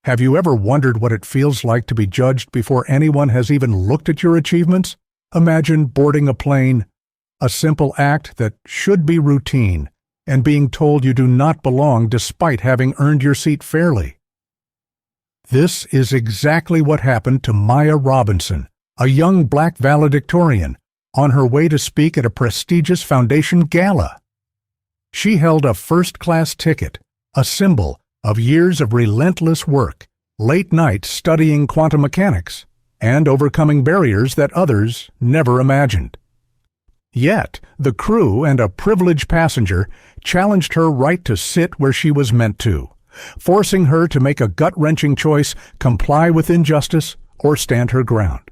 Have you ever wondered what it feels like to be judged before anyone has even looked at your achievements? Imagine boarding a plane, a simple act that should be routine, and being told you do not belong despite having earned your seat fairly. This is exactly what happened to Maya Robinson, a young black valedictorian, on her way to speak at a prestigious foundation gala. She held a first-class ticket, a symbol of years of relentless work, late nights studying quantum mechanics, and overcoming barriers that others never imagined. Yet, the crew and a privileged passenger challenged her right to sit where she was meant to, forcing her to make a gut-wrenching choice: comply with injustice or stand her ground.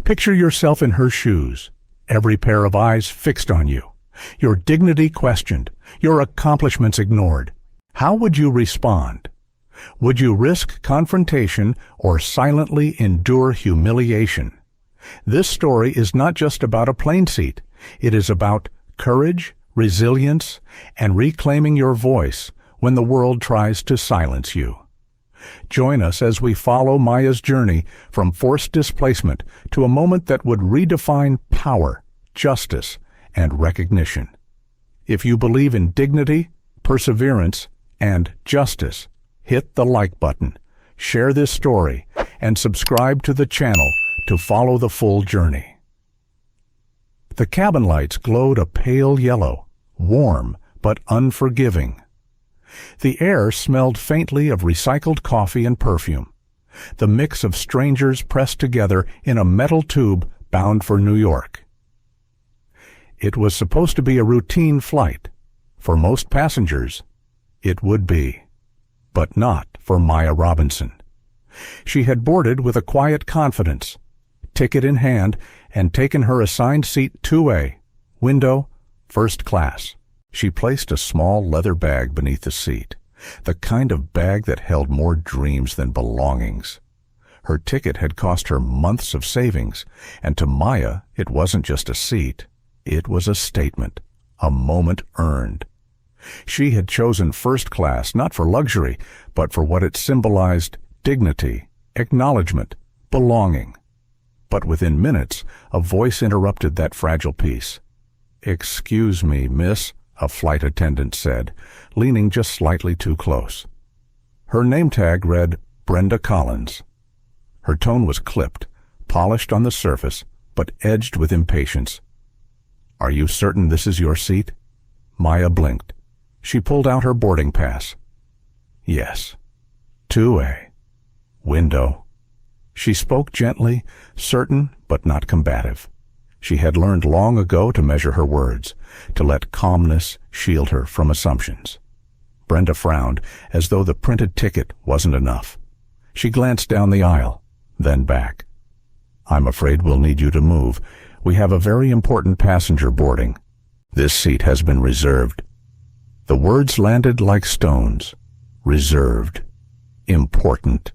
Picture yourself in her shoes, every pair of eyes fixed on you, your dignity questioned, your accomplishments ignored. How would you respond? Would you risk confrontation or silently endure humiliation? This story is not just about a plane seat. It is about courage, resilience, and reclaiming your voice when the world tries to silence you. Join us as we follow Maya's journey from forced displacement to a moment that would redefine power, justice, and recognition. If you believe in dignity, perseverance, and justice, hit the like button, share this story, and subscribe to the channel to follow the full journey. The cabin lights glowed a pale yellow, warm but unforgiving. The air smelled faintly of recycled coffee and perfume, the mix of strangers pressed together in a metal tube bound for New York. It was supposed to be a routine flight. For most passengers, it would be, but not for Maya Robinson. She had boarded with a quiet confidence, ticket in hand, and taken her assigned seat 2A, window, first class. She placed a small leather bag beneath the seat, the kind of bag that held more dreams than belongings. Her ticket had cost her months of savings, and to Maya it wasn't just a seat, it was a statement, a moment earned. She had chosen first class not for luxury, but for what it symbolized: dignity, acknowledgement, belonging. But within minutes, a voice interrupted that fragile peace. "Excuse me, miss," a flight attendant said, leaning just slightly too close. Her name tag read Brenda Collins. Her tone was clipped, polished on the surface, but edged with impatience. "Are you certain this is your seat?" Maya blinked. She pulled out her boarding pass. "Yes. 2A. Window." She spoke gently, certain but not combative. She had learned long ago to measure her words, to let calmness shield her from assumptions. Brenda frowned, as though the printed ticket wasn't enough. She glanced down the aisle, then back. "I'm afraid we'll need you to move. We have a very important passenger boarding. This seat has been reserved." The words landed like stones. Reserved. Important.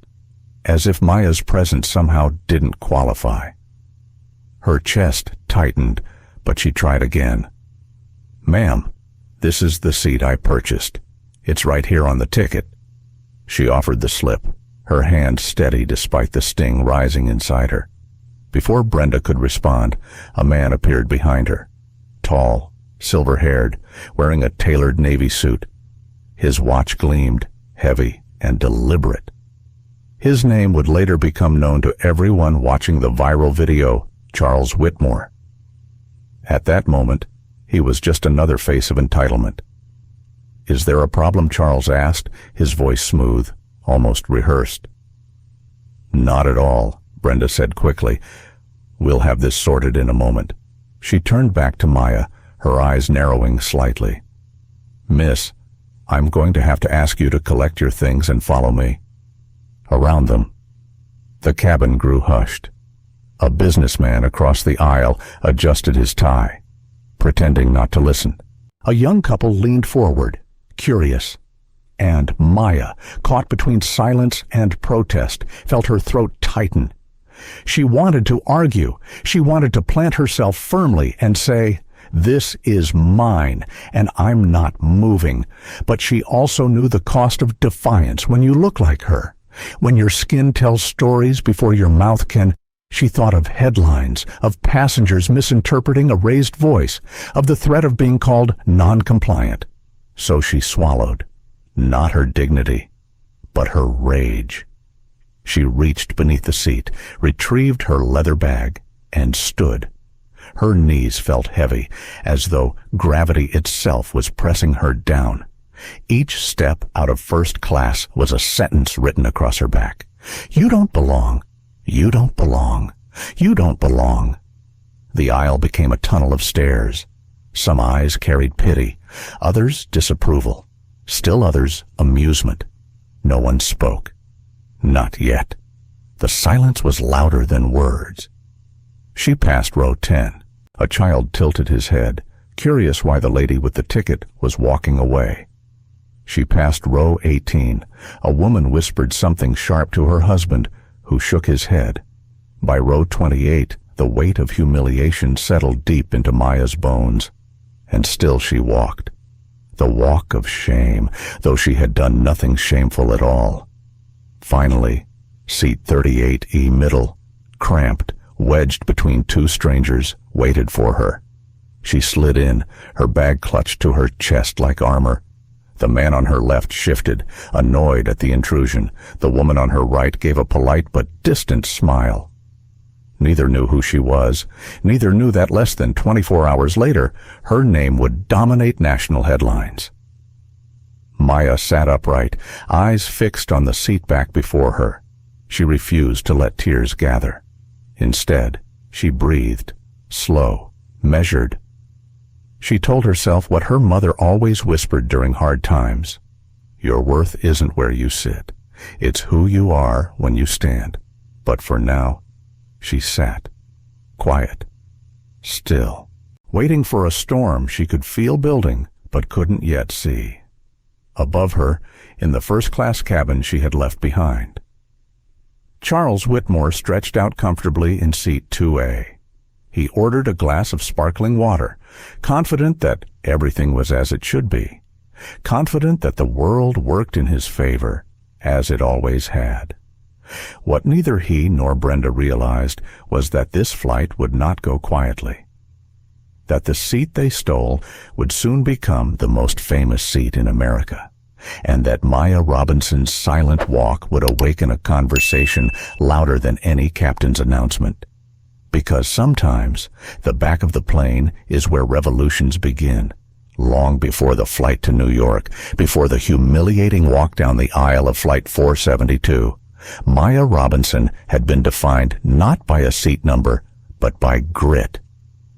As if Maya's presence somehow didn't qualify. Her chest tightened, but she tried again. "Ma'am, this is the seat I purchased. It's right here on the ticket." She offered the slip, her hand steady despite the sting rising inside her. Before Brenda could respond, a man appeared behind her. Tall, silver-haired, wearing a tailored navy suit. His watch gleamed, heavy and deliberate. His name would later become known to everyone watching the viral video, Charles Whitmore. At that moment, he was just another face of entitlement. "Is there a problem?" Charles asked, his voice smooth, almost rehearsed. "Not at all," Brenda said quickly. "We'll have this sorted in a moment." She turned back to Maya, her eyes narrowing slightly. "Miss, I'm going to have to ask you to collect your things and follow me." Around them, the cabin grew hushed. A businessman across the aisle adjusted his tie, pretending not to listen. A young couple leaned forward, curious. And Maya, caught between silence and protest, felt her throat tighten. She wanted to argue. She wanted to plant herself firmly and say, "This is mine, and I'm not moving." But she also knew the cost of defiance when you look like her, When your skin tells stories before your mouth can, she thought of headlines, of passengers misinterpreting a raised voice, of the threat of being called non-compliant. So she swallowed, not her dignity, but her rage. She reached beneath the seat, retrieved her leather bag, and stood. Her knees felt heavy, as though gravity itself was pressing her down. Each step out of first class was a sentence written across her back. You don't belong. You don't belong. You don't belong. The aisle became a tunnel of stairs. Some eyes carried pity, others disapproval, still others amusement. No one spoke. Not yet. The silence was louder than words. She passed row 10. A child tilted his head, curious why the lady with the ticket was walking away. She passed row 18. A woman whispered something sharp to her husband, who shook his head. By row 28, the weight of humiliation settled deep into Maya's bones. And still she walked. The walk of shame, though she had done nothing shameful at all. Finally, seat 38E middle, cramped, wedged between two strangers, waited for her. She slid in, her bag clutched to her chest like armor. The man on her left shifted, annoyed at the intrusion. The woman on her right gave a polite but distant smile. Neither knew who she was. Neither knew that less than 24 hours later, her name would dominate national headlines. Maya sat upright, eyes fixed on the seat back before her. She refused to let tears gather. Instead, she breathed, slow, measured. She told herself what her mother always whispered during hard times. Your worth isn't where you sit. It's who you are when you stand. But for now, she sat, quiet, still, waiting for a storm she could feel building but couldn't yet see. Above her, in the first-class cabin she had left behind. Charles Whitmore stretched out comfortably in seat 2A. He ordered a glass of sparkling water, confident that everything was as it should be, confident that the world worked in his favor, as it always had. What neither he nor Brenda realized was that this flight would not go quietly, that the seat they stole would soon become the most famous seat in America, and that Maya Robinson's silent walk would awaken a conversation louder than any captain's announcement. Because sometimes the back of the plane is where revolutions begin, long before the flight to New York, before the humiliating walk down the aisle of Flight 472. Maya Robinson had been defined not by a seat number, but by grit.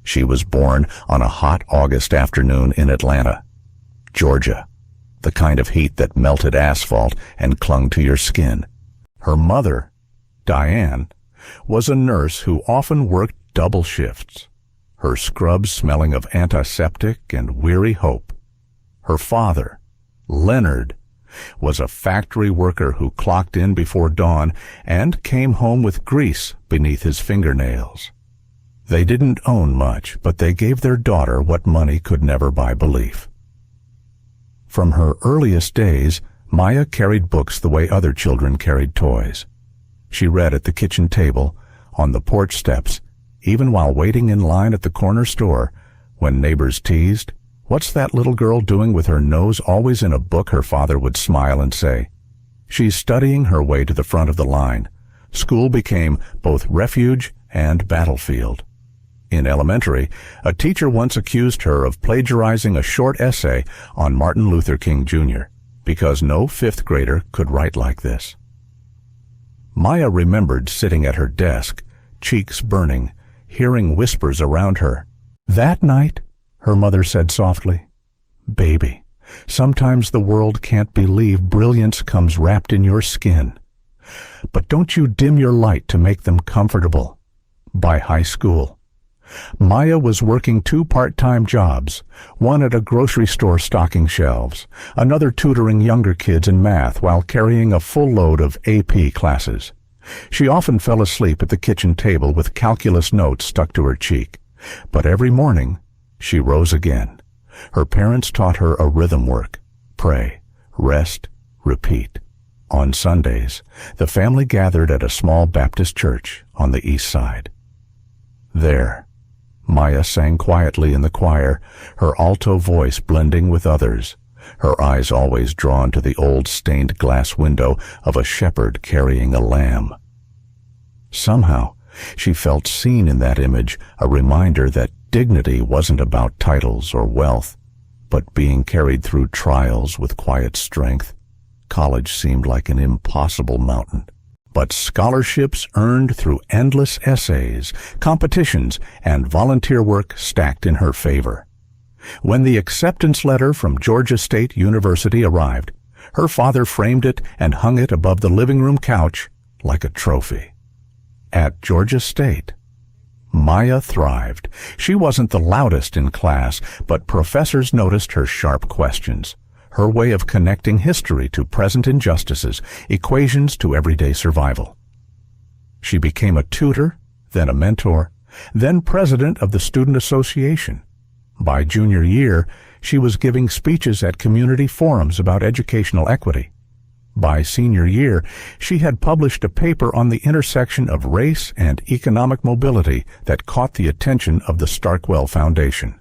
She was born on a hot August afternoon in Atlanta, Georgia, the kind of heat that melted asphalt and clung to your skin. Her mother, Diane, was a nurse who often worked double shifts, her scrubs smelling of antiseptic and weary hope. Her father, Leonard, was a factory worker who clocked in before dawn and came home with grease beneath his fingernails. They didn't own much, but they gave their daughter what money could never buy belief. From her earliest days, Maya carried books the way other children carried toys. She read at the kitchen table, on the porch steps, even while waiting in line at the corner store, when neighbors teased, "What's that little girl doing with her nose always in a book?" Her father would smile and say, "She's studying her way to the front of the line." School became both refuge and battlefield. In elementary, a teacher once accused her of plagiarizing a short essay on Martin Luther King Jr., because no fifth grader could write like this. Maya remembered sitting at her desk, cheeks burning, hearing whispers around her. That night, her mother said softly, "Baby, sometimes the world can't believe brilliance comes wrapped in your skin. But don't you dim your light to make them comfortable." By high school, Maya was working 2 part-time jobs, one at a grocery store stocking shelves, another tutoring younger kids in math while carrying a full load of AP classes. She often fell asleep at the kitchen table with calculus notes stuck to her cheek. But every morning, she rose again. Her parents taught her a rhythm work: pray, rest, repeat. On Sundays, the family gathered at a small Baptist church on the east side. There, Maya sang quietly in the choir, her alto voice blending with others, her eyes always drawn to the old stained glass window of a shepherd carrying a lamb. Somehow, she felt seen in that image, a reminder that dignity wasn't about titles or wealth, but being carried through trials with quiet strength. College seemed like an impossible mountain, but scholarships earned through endless essays, competitions, and volunteer work stacked in her favor. When the acceptance letter from Georgia State University arrived, her father framed it and hung it above the living room couch like a trophy. At Georgia State, Maya thrived. She wasn't the loudest in class, but professors noticed her sharp questions, her way of connecting history to present injustices, equations to everyday survival. She became a tutor, then a mentor, then president of the Student Association. By junior year, she was giving speeches at community forums about educational equity. By senior year, she had published a paper on the intersection of race and economic mobility that caught the attention of the Starkwell Foundation.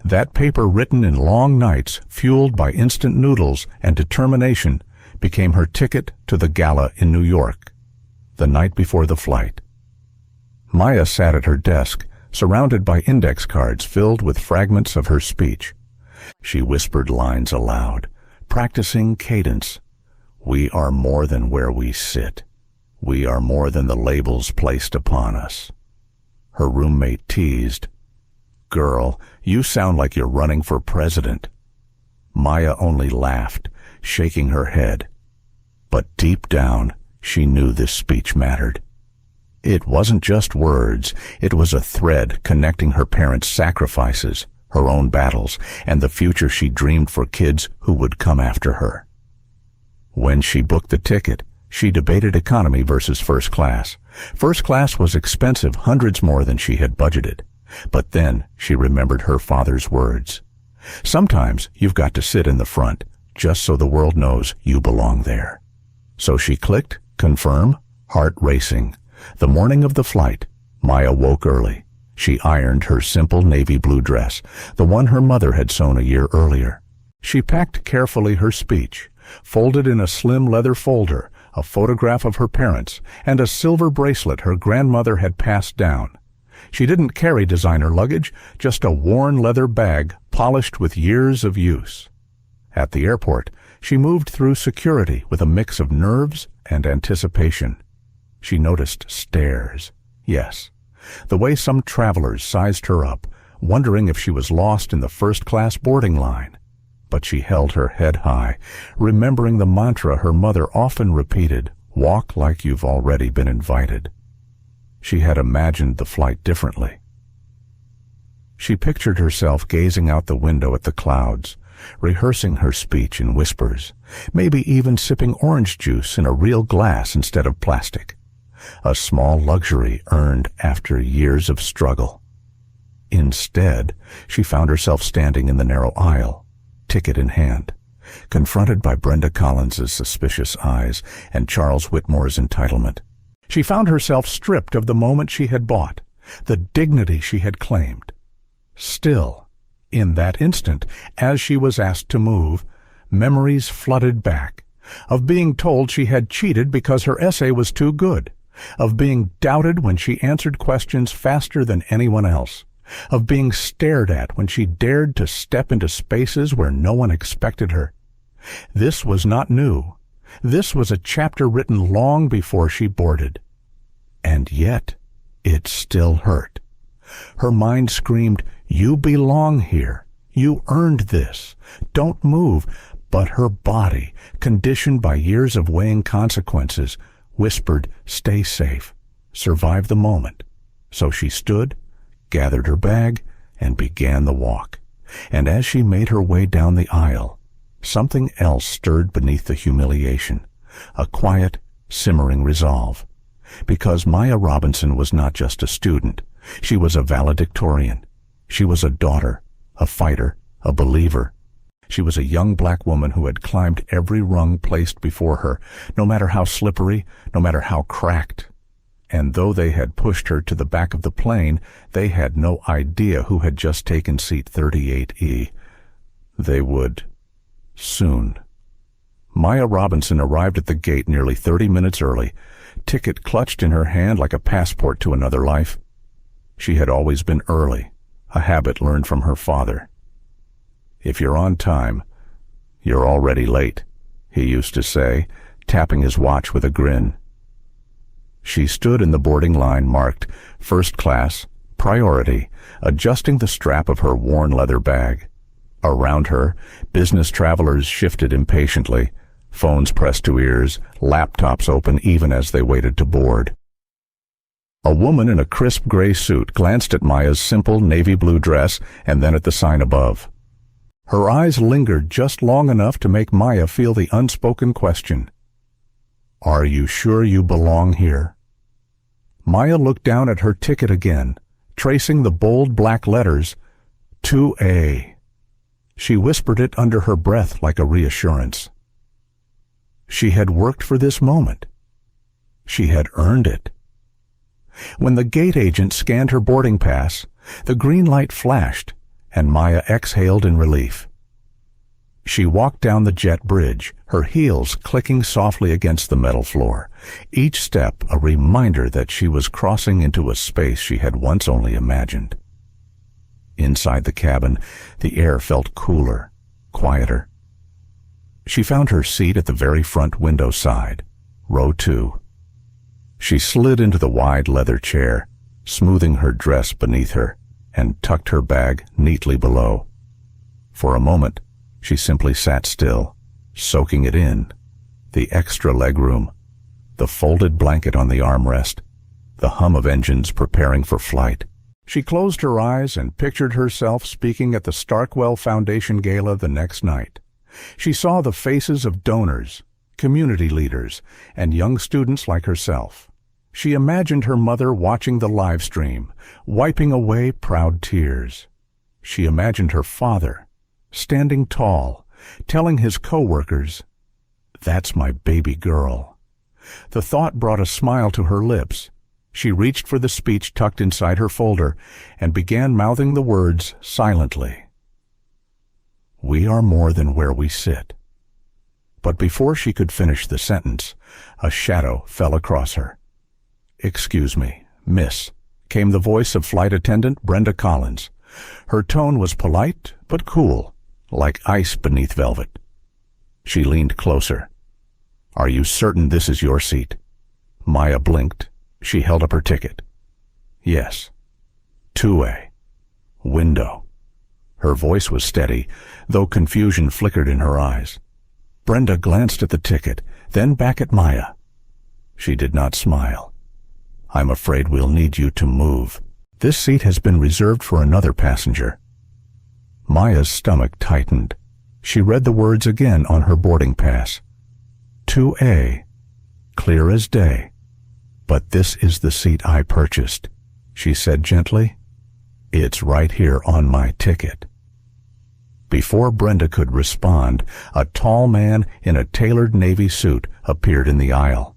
That paper, written in long nights, fueled by instant noodles and determination, became her ticket to the gala in New York, the night before the flight. Maya sat at her desk, surrounded by index cards filled with fragments of her speech. She whispered lines aloud, practicing cadence. "We are more than where we sit. We are more than the labels placed upon us." Her roommate teased, "Girl, you sound like you're running for president." Maya only laughed, shaking her head. But deep down, she knew this speech mattered. It wasn't just words, it was a thread connecting her parents' sacrifices, her own battles, and the future she dreamed for kids who would come after her. When she booked the ticket, she debated economy versus first class. First class was expensive, hundreds more than she had budgeted. But then she remembered her father's words. "Sometimes you've got to sit in the front, just so the world knows you belong there." So she clicked, confirm, heart racing. The morning of the flight, Maya woke early. She ironed her simple navy blue dress, the one her mother had sewn a year earlier. She packed carefully her speech, folded in a slim leather folder, a photograph of her parents, and a silver bracelet her grandmother had passed down. She didn't carry designer luggage, just a worn leather bag polished with years of use. At the airport, she moved through security with a mix of nerves and anticipation. She noticed stares. Yes, the way some travelers sized her up, wondering if she was lost in the first-class boarding line. But she held her head high, remembering the mantra her mother often repeated, "Walk like you've already been invited." She had imagined the flight differently. She pictured herself gazing out the window at the clouds, rehearsing her speech in whispers, maybe even sipping orange juice in a real glass instead of plastic. A small luxury earned after years of struggle. Instead, she found herself standing in the narrow aisle, ticket in hand, confronted by Brenda Collins's suspicious eyes and Charles Whitmore's Entitlement. She found herself stripped of the moment she had bought, the dignity she had claimed. Still, in that instant, as she was asked to move, memories flooded back, of being told she had cheated because her essay was too good, of being doubted when she answered questions faster than anyone else, of being stared at when she dared to step into spaces where no one expected her. This was not new. This was a chapter written long before she boarded. And yet, it still hurt. Her mind screamed, "You belong here. You earned this. Don't move." But her body, conditioned by years of weighing consequences, whispered, "Stay safe. Survive the moment." So she stood, gathered her bag, and began the walk. And as she made her way down the aisle, something else stirred beneath the humiliation, a quiet, simmering resolve. Because Maya Robinson was not just a student, she was a valedictorian. She was a daughter, a fighter, a believer. She was a young black woman who had climbed every rung placed before her, no matter how slippery, no matter how cracked. And though they had pushed her to the back of the plane, they had no idea who had just taken seat 38E. They would soon. Maya Robinson arrived at the gate nearly 30 minutes early, ticket clutched in her hand like a passport to another life. She had always been early, a habit learned from her father. "If you're on time, you're already late," he used to say, tapping his watch with a grin. She stood in the boarding line marked First Class, Priority, adjusting the strap of her worn leather bag. Around her, business travelers shifted impatiently, phones pressed to ears, laptops open even as they waited to board. A woman in a crisp gray suit glanced at Maya's simple navy blue dress and then at the sign above. Her eyes lingered just long enough to make Maya feel the unspoken question. "Are you sure you belong here?" Maya looked down at her ticket again, tracing the bold black letters, 2A. She whispered it under her breath like a reassurance. She had worked for this moment. She had earned it. When the gate agent scanned her boarding pass, the green light flashed, and Maya exhaled in relief. She walked down the jet bridge, her heels clicking softly against the metal floor, each step a reminder that she was crossing into a space she had once only imagined. Inside the cabin, the air felt cooler, quieter. She found her seat at the very front window side, row 2. She slid into the wide leather chair, smoothing her dress beneath her, and tucked her bag neatly below. For a moment, she simply sat still, soaking it in. The extra legroom, the folded blanket on the armrest, the hum of engines preparing for flight. She closed her eyes and pictured herself speaking at the Starkwell Foundation Gala the next night. She saw the faces of donors, community leaders, and young students like herself. She imagined her mother watching the live stream, wiping away proud tears. She imagined her father, standing tall, telling his co-workers, "That's my baby girl." The thought brought a smile to her lips. She reached for the speech tucked inside her folder and began mouthing the words silently. "We are more than where we sit." But before she could finish the sentence, a shadow fell across her. "Excuse me, miss," came the voice of flight attendant Brenda Collins. Her tone was polite but cool, like ice beneath velvet. She leaned closer. "Are you certain this is your seat?" Maya blinked. She held up her ticket. "Yes. 2A. Window." Her voice was steady, though confusion flickered in her eyes. Brenda glanced at the ticket, then back at Maya. She did not smile. "I'm afraid we'll need you to move. This seat has been reserved for another passenger." Maya's stomach tightened. She read the words again on her boarding pass. 2A. Clear as day. "But this is the seat I purchased," she said gently. "It's right here on my ticket." Before Brenda could respond, a tall man in a tailored navy suit appeared in the aisle.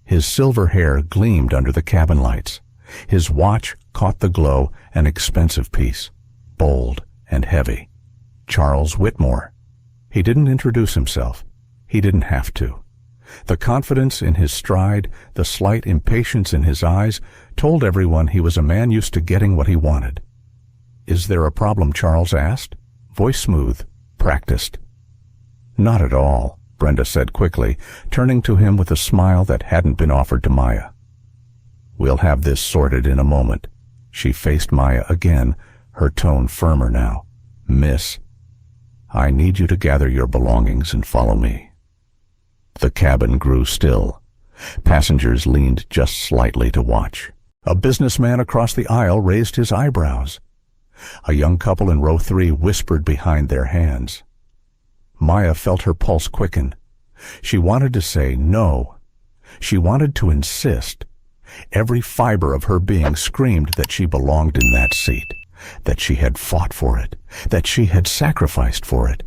His silver hair gleamed under the cabin lights. His watch caught the glow, an expensive piece, bold and heavy. Charles Whitmore. He didn't introduce himself. He didn't have to. The confidence in his stride, the slight impatience in his eyes, told everyone he was a man used to getting what he wanted. "Is there a problem?" Charles asked, voice smooth, practiced. "Not at all," Brenda said quickly, turning to him with a smile that hadn't been offered to Maya. "We'll have this sorted in a moment." She faced Maya again, her tone firmer now. "Miss, I need you to gather your belongings and follow me." The cabin grew still. Passengers leaned just slightly to watch. A businessman across the aisle raised his eyebrows. A young couple in row 3 whispered behind their hands. Maya felt her pulse quicken. She wanted to say no. She wanted to insist. Every fiber of her being screamed that she belonged in that seat, that she had fought for it, that she had sacrificed for it.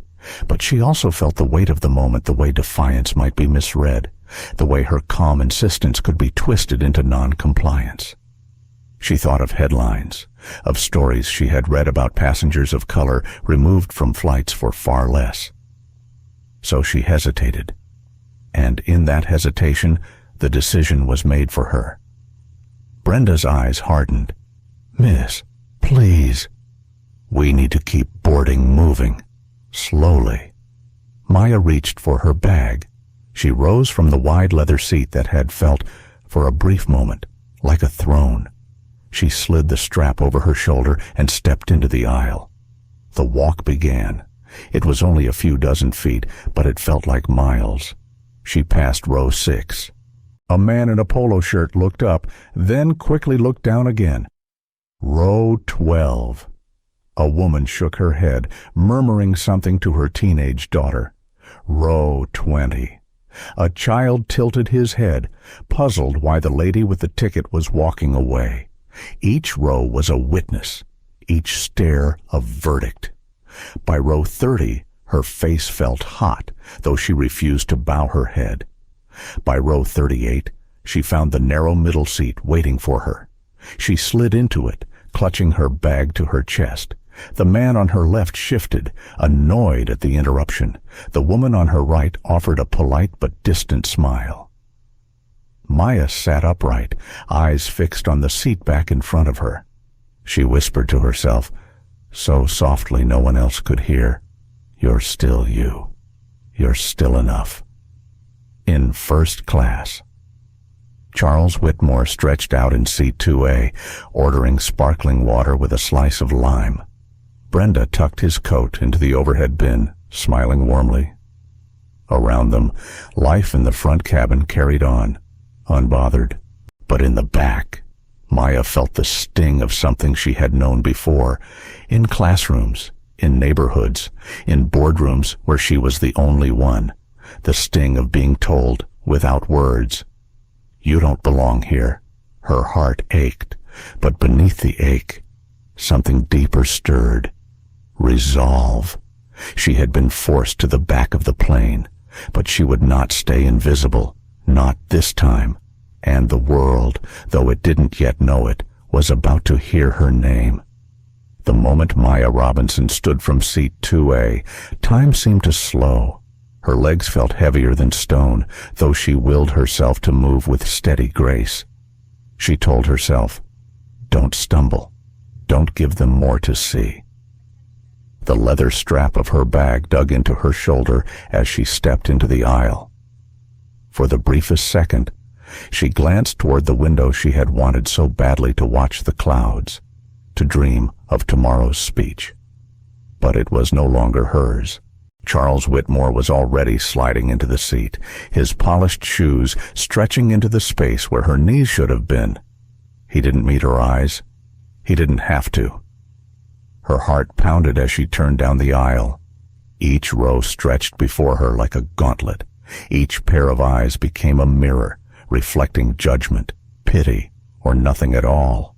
But she also felt the weight of the moment, the way defiance might be misread, the way her calm insistence could be twisted into non-compliance. She thought of headlines, of stories she had read about passengers of color removed from flights for far less. So she hesitated, and in that hesitation, the decision was made for her. Brenda's eyes hardened. "Miss, please. We need to keep boarding moving." Slowly. Maya reached for her bag. She rose from the wide leather seat that had felt, for a brief moment, like a throne. She slid the strap over her shoulder and stepped into the aisle. The walk began. It was only a few dozen feet, but it felt like miles. She passed row 6. A man in a polo shirt looked up, then quickly looked down again. Row 12. A woman shook her head, murmuring something to her teenage daughter. Row 20. A child tilted his head, puzzled why the lady with the ticket was walking away. Each row was a witness, each stare a verdict. By row 30, her face felt hot, though she refused to bow her head. By row 38, she found the narrow middle seat waiting for her. She slid into it, clutching her bag to her chest. The man on her left shifted, annoyed at the interruption. The woman on her right offered a polite but distant smile. Maya sat upright, eyes fixed on the seat back in front of her. She whispered to herself, so softly no one else could hear, "You're still you. You're still enough." In first class. Charles Whitmore stretched out in seat 2A, ordering sparkling water with a slice of lime. Brenda tucked his coat into the overhead bin, smiling warmly. Around them, life in the front cabin carried on, unbothered. But in the back, Maya felt the sting of something she had known before, in classrooms, in neighborhoods, in boardrooms where she was the only one, the sting of being told, without words, "You don't belong here." Her heart ached, but beneath the ache, something deeper stirred. Resolve. She had been forced to the back of the plane, but she would not stay invisible, not this time. And the world, though it didn't yet know it, was about to hear her name. The moment Maya Robinson stood from seat 2A, time seemed to slow. Her legs felt heavier than stone, though she willed herself to move with steady grace. She told herself, "Don't stumble. Don't give them more to see." The leather strap of her bag dug into her shoulder as she stepped into the aisle. For the briefest second, she glanced toward the window she had wanted so badly to watch the clouds, to dream of tomorrow's speech. But it was no longer hers. Charles Whitmore was already sliding into the seat, his polished shoes stretching into the space where her knees should have been. He didn't meet her eyes. He didn't have to. Her heart pounded as she turned down the aisle. Each row stretched before her like a gauntlet. Each pair of eyes became a mirror, reflecting judgment, pity, or nothing at all.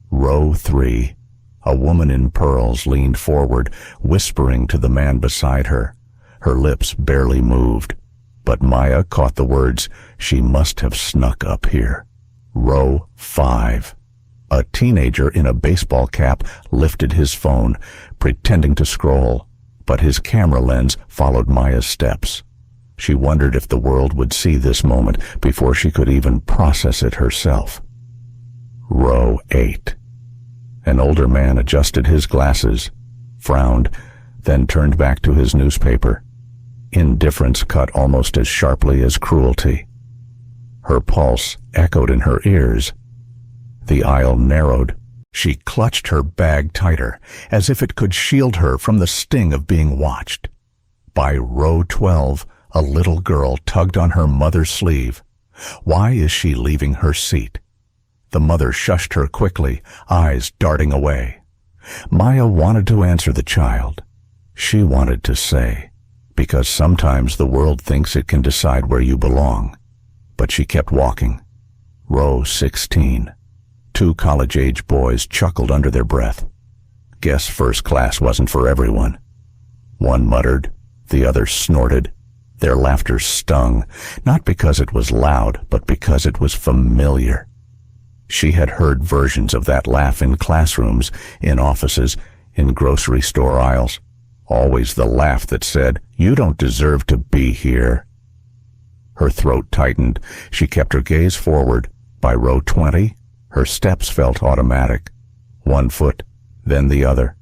Row 3. A woman in pearls leaned forward, whispering to the man beside her. Her lips barely moved, but Maya caught the words, "She must have snuck up here." Row 5. A teenager in a baseball cap lifted his phone, pretending to scroll, but his camera lens followed Maya's steps. She wondered if the world would see this moment before she could even process it herself. Row 8. An older man adjusted his glasses, frowned, then turned back to his newspaper. Indifference cut almost as sharply as cruelty. Her pulse echoed in her ears. The aisle narrowed. She clutched her bag tighter, as if it could shield her from the sting of being watched. By row 12, a little girl tugged on her mother's sleeve. Why is she leaving her seat? The mother shushed her quickly, eyes darting away. Maya wanted to answer the child. She wanted to say, because sometimes the world thinks it can decide where you belong. But she kept walking. Row 16. 2 college-age boys chuckled under their breath. Guess first class wasn't for everyone. One muttered, the other snorted. Their laughter stung, not because it was loud, but because it was familiar. She had heard versions of that laugh in classrooms, in offices, in grocery store aisles. Always the laugh that said, "You don't deserve to be here." Her throat tightened. She kept her gaze forward. By row 20, her steps felt automatic. One foot, then the other.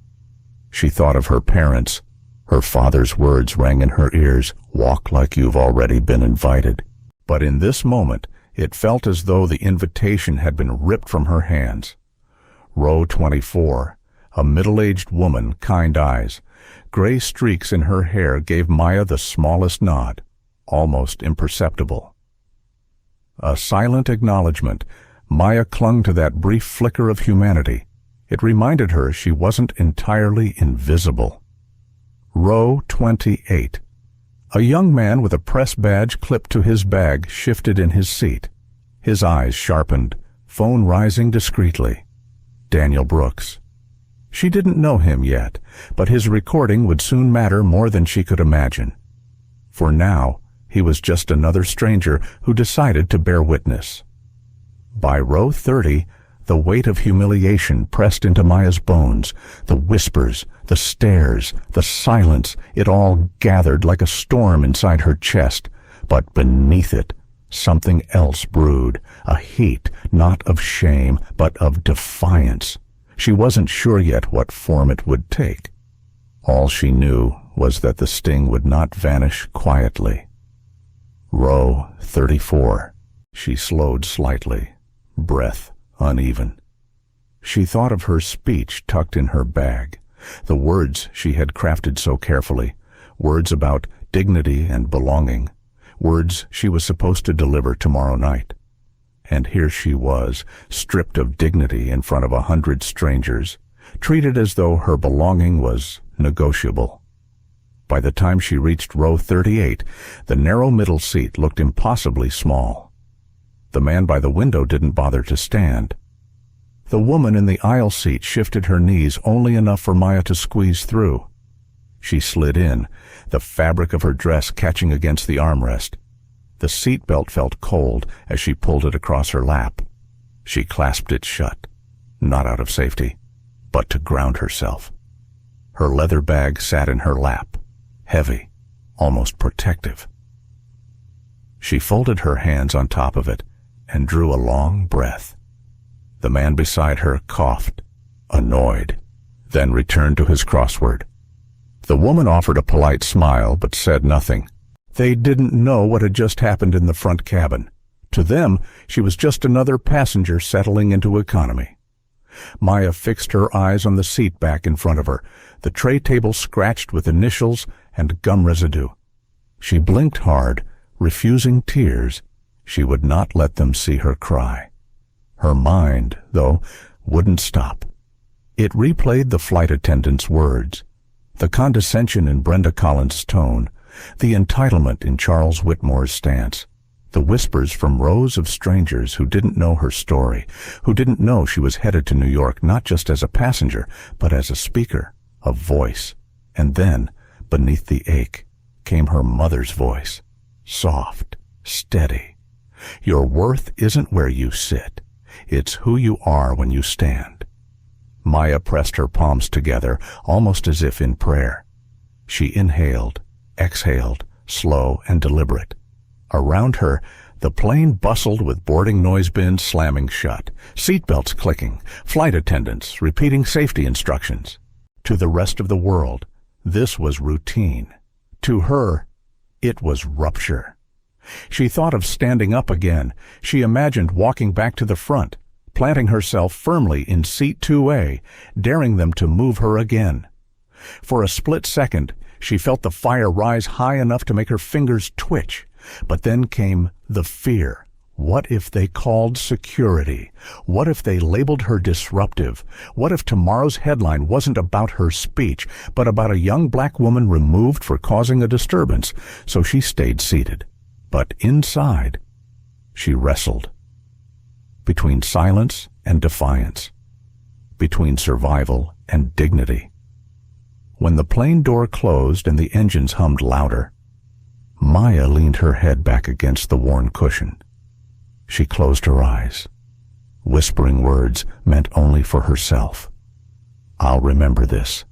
She thought of her parents. Her father's words rang in her ears, "Walk like you've already been invited." But in this moment, it felt as though the invitation had been ripped from her hands. Row 24, a middle-aged woman, kind eyes. Gray streaks in her hair gave Maya the smallest nod, almost imperceptible. A silent acknowledgement. Maya clung to that brief flicker of humanity. It reminded her she wasn't entirely invisible. Row 28. A young man with a press badge clipped to his bag shifted in his seat. His eyes sharpened, phone rising discreetly. Daniel Brooks. She didn't know him yet, but his recording would soon matter more than she could imagine. For now, he was just another stranger who decided to bear witness. By row 30, the weight of humiliation pressed into Maya's bones. The whispers, the stares, the silence, it all gathered like a storm inside her chest. But beneath it, something else brewed, a heat not of shame, but of defiance. She wasn't sure yet what form it would take. All she knew was that the sting would not vanish quietly. Row 34. She slowed slightly, breath uneven. She thought of her speech tucked in her bag, the words she had crafted so carefully, words about dignity and belonging, words she was supposed to deliver tomorrow night. And here she was, stripped of dignity in front of 100 strangers, treated as though her belonging was negotiable. By the time she reached row 38, the narrow middle seat looked impossibly small. The man by the window didn't bother to stand. The woman in the aisle seat shifted her knees only enough for Maya to squeeze through. She slid in, the fabric of her dress catching against the armrest. The seat belt felt cold as she pulled it across her lap. She clasped it shut, not out of safety, but to ground herself. Her leather bag sat in her lap, heavy, almost protective. She folded her hands on top of it and drew a long breath. The man beside her coughed, annoyed, then returned to his crossword. The woman offered a polite smile but said nothing. They didn't know what had just happened in the front cabin. To them, she was just another passenger settling into economy. Maya fixed her eyes on the seat back in front of her, the tray table scratched with initials and gum residue. She blinked hard, refusing tears. She would not let them see her cry. Her mind, though, wouldn't stop. It replayed the flight attendant's words, the condescension in Brenda Collins' tone, the entitlement in Charles Whitmore's stance, the whispers from rows of strangers who didn't know her story, who didn't know she was headed to New York not just as a passenger, but as a speaker, a voice. And then, beneath the ache, came her mother's voice, soft, steady. Your worth isn't where you sit. It's who you are when you stand. Maya pressed her palms together, almost as if in prayer. She inhaled, exhaled, slow and deliberate. Around her, the plane bustled with boarding noise bins slamming shut, seatbelts clicking, flight attendants repeating safety instructions. To the rest of the world, this was routine. To her, it was rupture. She thought of standing up again. She imagined walking back to the front, planting herself firmly in seat 2A, daring them to move her again. For a split second, she felt the fire rise high enough to make her fingers twitch. But then came the fear. What if they called security? What if they labeled her disruptive? What if tomorrow's headline wasn't about her speech, but about a young black woman removed for causing a disturbance? So she stayed seated. But inside, she wrestled. Between silence and defiance. Between survival and dignity. When the plane door closed and the engines hummed louder, Maya leaned her head back against the worn cushion. She closed her eyes, whispering words meant only for herself. I'll remember this.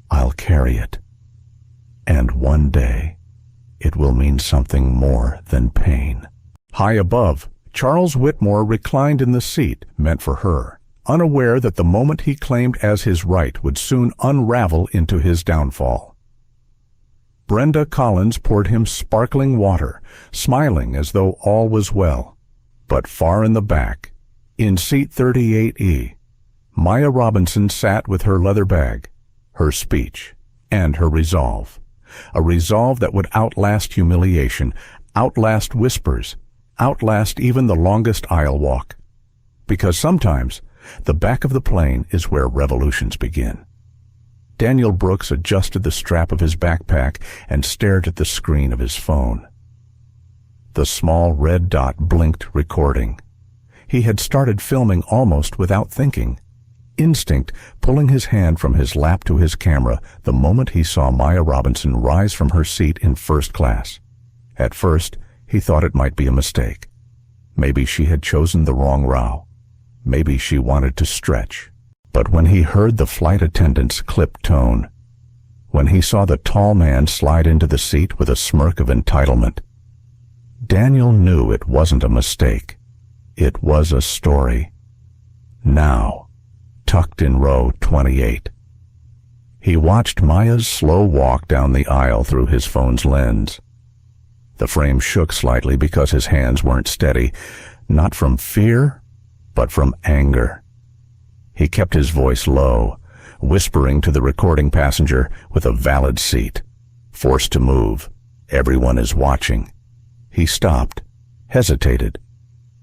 I'll carry it. And one day, it will mean something more than pain. High above, Charles Whitmore reclined in the seat meant for her, unaware that the moment he claimed as his right would soon unravel into his downfall. Brenda Collins poured him sparkling water, smiling as though all was well. But far in the back, in seat 38E, Maya Robinson sat with her leather bag, her speech, and her resolve. A resolve that would outlast humiliation, outlast whispers, outlast even the longest aisle walk. Because sometimes, the back of the plane is where revolutions begin. Daniel Brooks adjusted the strap of his backpack and stared at the screen of his phone. The small red dot blinked, recording. He had started filming almost without thinking, instinct pulling his hand from his lap to his camera the moment he saw Maya Robinson rise from her seat in first class. At first, he thought it might be a mistake. Maybe she had chosen the wrong row. Maybe she wanted to stretch. But when he heard the flight attendant's clipped tone, when he saw the tall man slide into the seat with a smirk of entitlement, Daniel knew it wasn't a mistake. It was a story. Now, tucked in row 28. He watched Maya's slow walk down the aisle through his phone's lens. The frame shook slightly because his hands weren't steady, not from fear, but from anger. He kept his voice low, whispering to the recording passenger with a valid seat. Forced to move. Everyone is watching. He stopped, hesitated.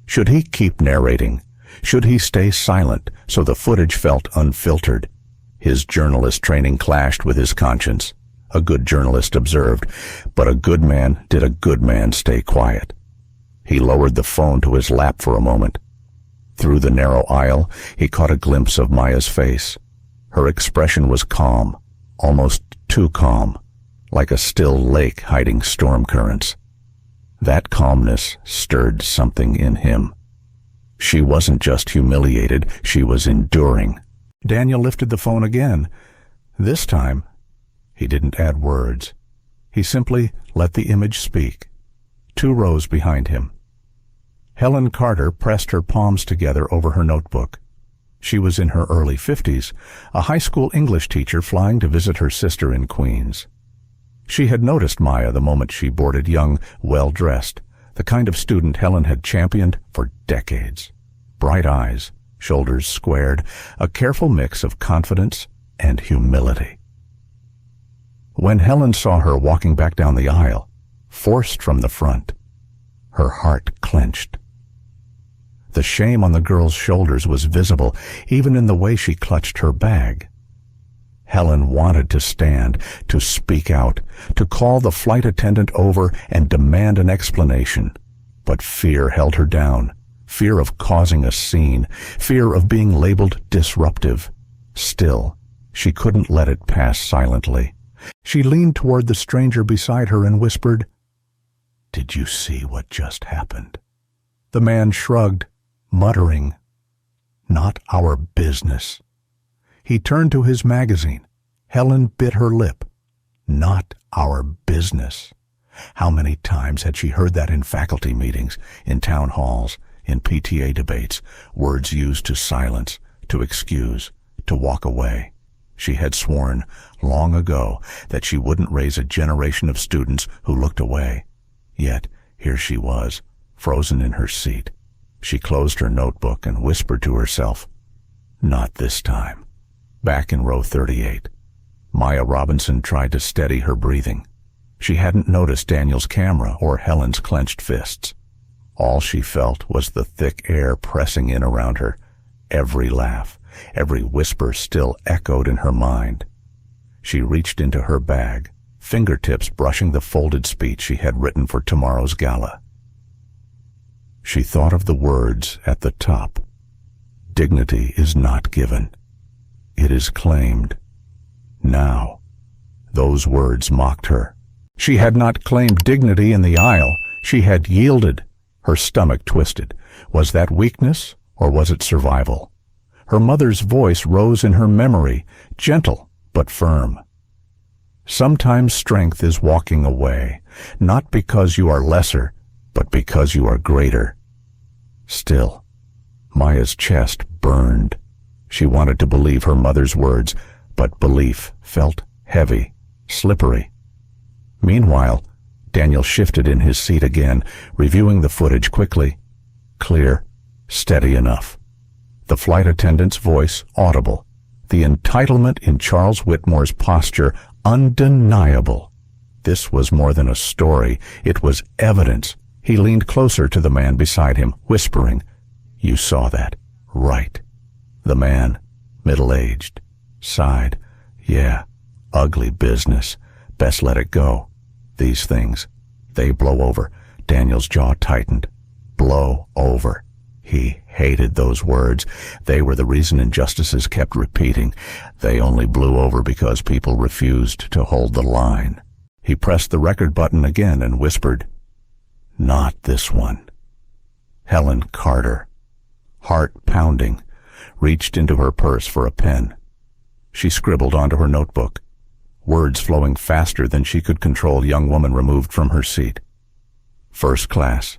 Should he keep narrating? Should he stay silent so the footage felt unfiltered? His journalist training clashed with his conscience. A good journalist observed, but a good man did a good man stay quiet. He lowered the phone to his lap for a moment. Through the narrow aisle, he caught a glimpse of Maya's face. Her expression was calm, almost too calm, like a still lake hiding storm currents. That calmness stirred something in him. She wasn't just humiliated, she was enduring. Daniel lifted the phone again. This time, he didn't add words. He simply let the image speak. 2 rows behind him. Helen Carter pressed her palms together over her notebook. She was in her early 50s, a high school English teacher flying to visit her sister in Queens. She had noticed Maya the moment she boarded, young, well-dressed, the kind of student Helen had championed for decades. Bright eyes, shoulders squared, a careful mix of confidence and humility. When Helen saw her walking back down the aisle, forced from the front, her heart clenched. The shame on the girl's shoulders was visible, even in the way she clutched her bag. Helen wanted to stand, to speak out, to call the flight attendant over and demand an explanation. But fear held her down. Fear of causing a scene. Fear of being labeled disruptive. Still, she couldn't let it pass silently. She leaned toward the stranger beside her and whispered, "Did you see what just happened?" The man shrugged, muttering, "Not our business." He turned to his magazine. Helen bit her lip. Not our business. How many times had she heard that in faculty meetings, in town halls, in PTA debates, words used to silence, to excuse, to walk away. She had sworn, long ago, that she wouldn't raise a generation of students who looked away. Yet, here she was, frozen in her seat. She closed her notebook and whispered to herself, "Not this time." Back in row 38, Maya Robinson tried to steady her breathing. She hadn't noticed Daniel's camera or Helen's clenched fists. All she felt was the thick air pressing in around her. Every laugh, every whisper still echoed in her mind. She reached into her bag, fingertips brushing the folded speech she had written for tomorrow's gala. She thought of the words at the top. Dignity is not given. It is claimed. Now, Those words mocked her. She had not claimed dignity in the aisle. She had yielded. Her stomach twisted. Was that weakness, or was it survival? Her mother's voice rose in her memory, gentle but firm. Sometimes strength is walking away, not because you are lesser, but because you are greater. Still, Maya's chest burned. She wanted to believe her mother's words, but belief felt heavy, slippery. Meanwhile, Daniel shifted in his seat again, reviewing the footage quickly. Clear, steady enough. The flight attendant's voice audible. The entitlement in Charles Whitmore's posture undeniable. This was more than a story. It was evidence. He leaned closer to the man beside him, whispering, "You saw that, right?" The man, middle-aged, sighed. "Yeah, ugly business. Best let it go. These things, they blow over." Daniel's jaw tightened. Blow over. He hated those words. They were the reason injustices kept repeating. They only blew over because people refused to hold the line. He pressed the record button again and whispered, "Not this one." Helen Carter, heart pounding, reached into her purse for a pen. She scribbled onto her notebook, words flowing faster than she could control. Young woman removed from her seat. First class.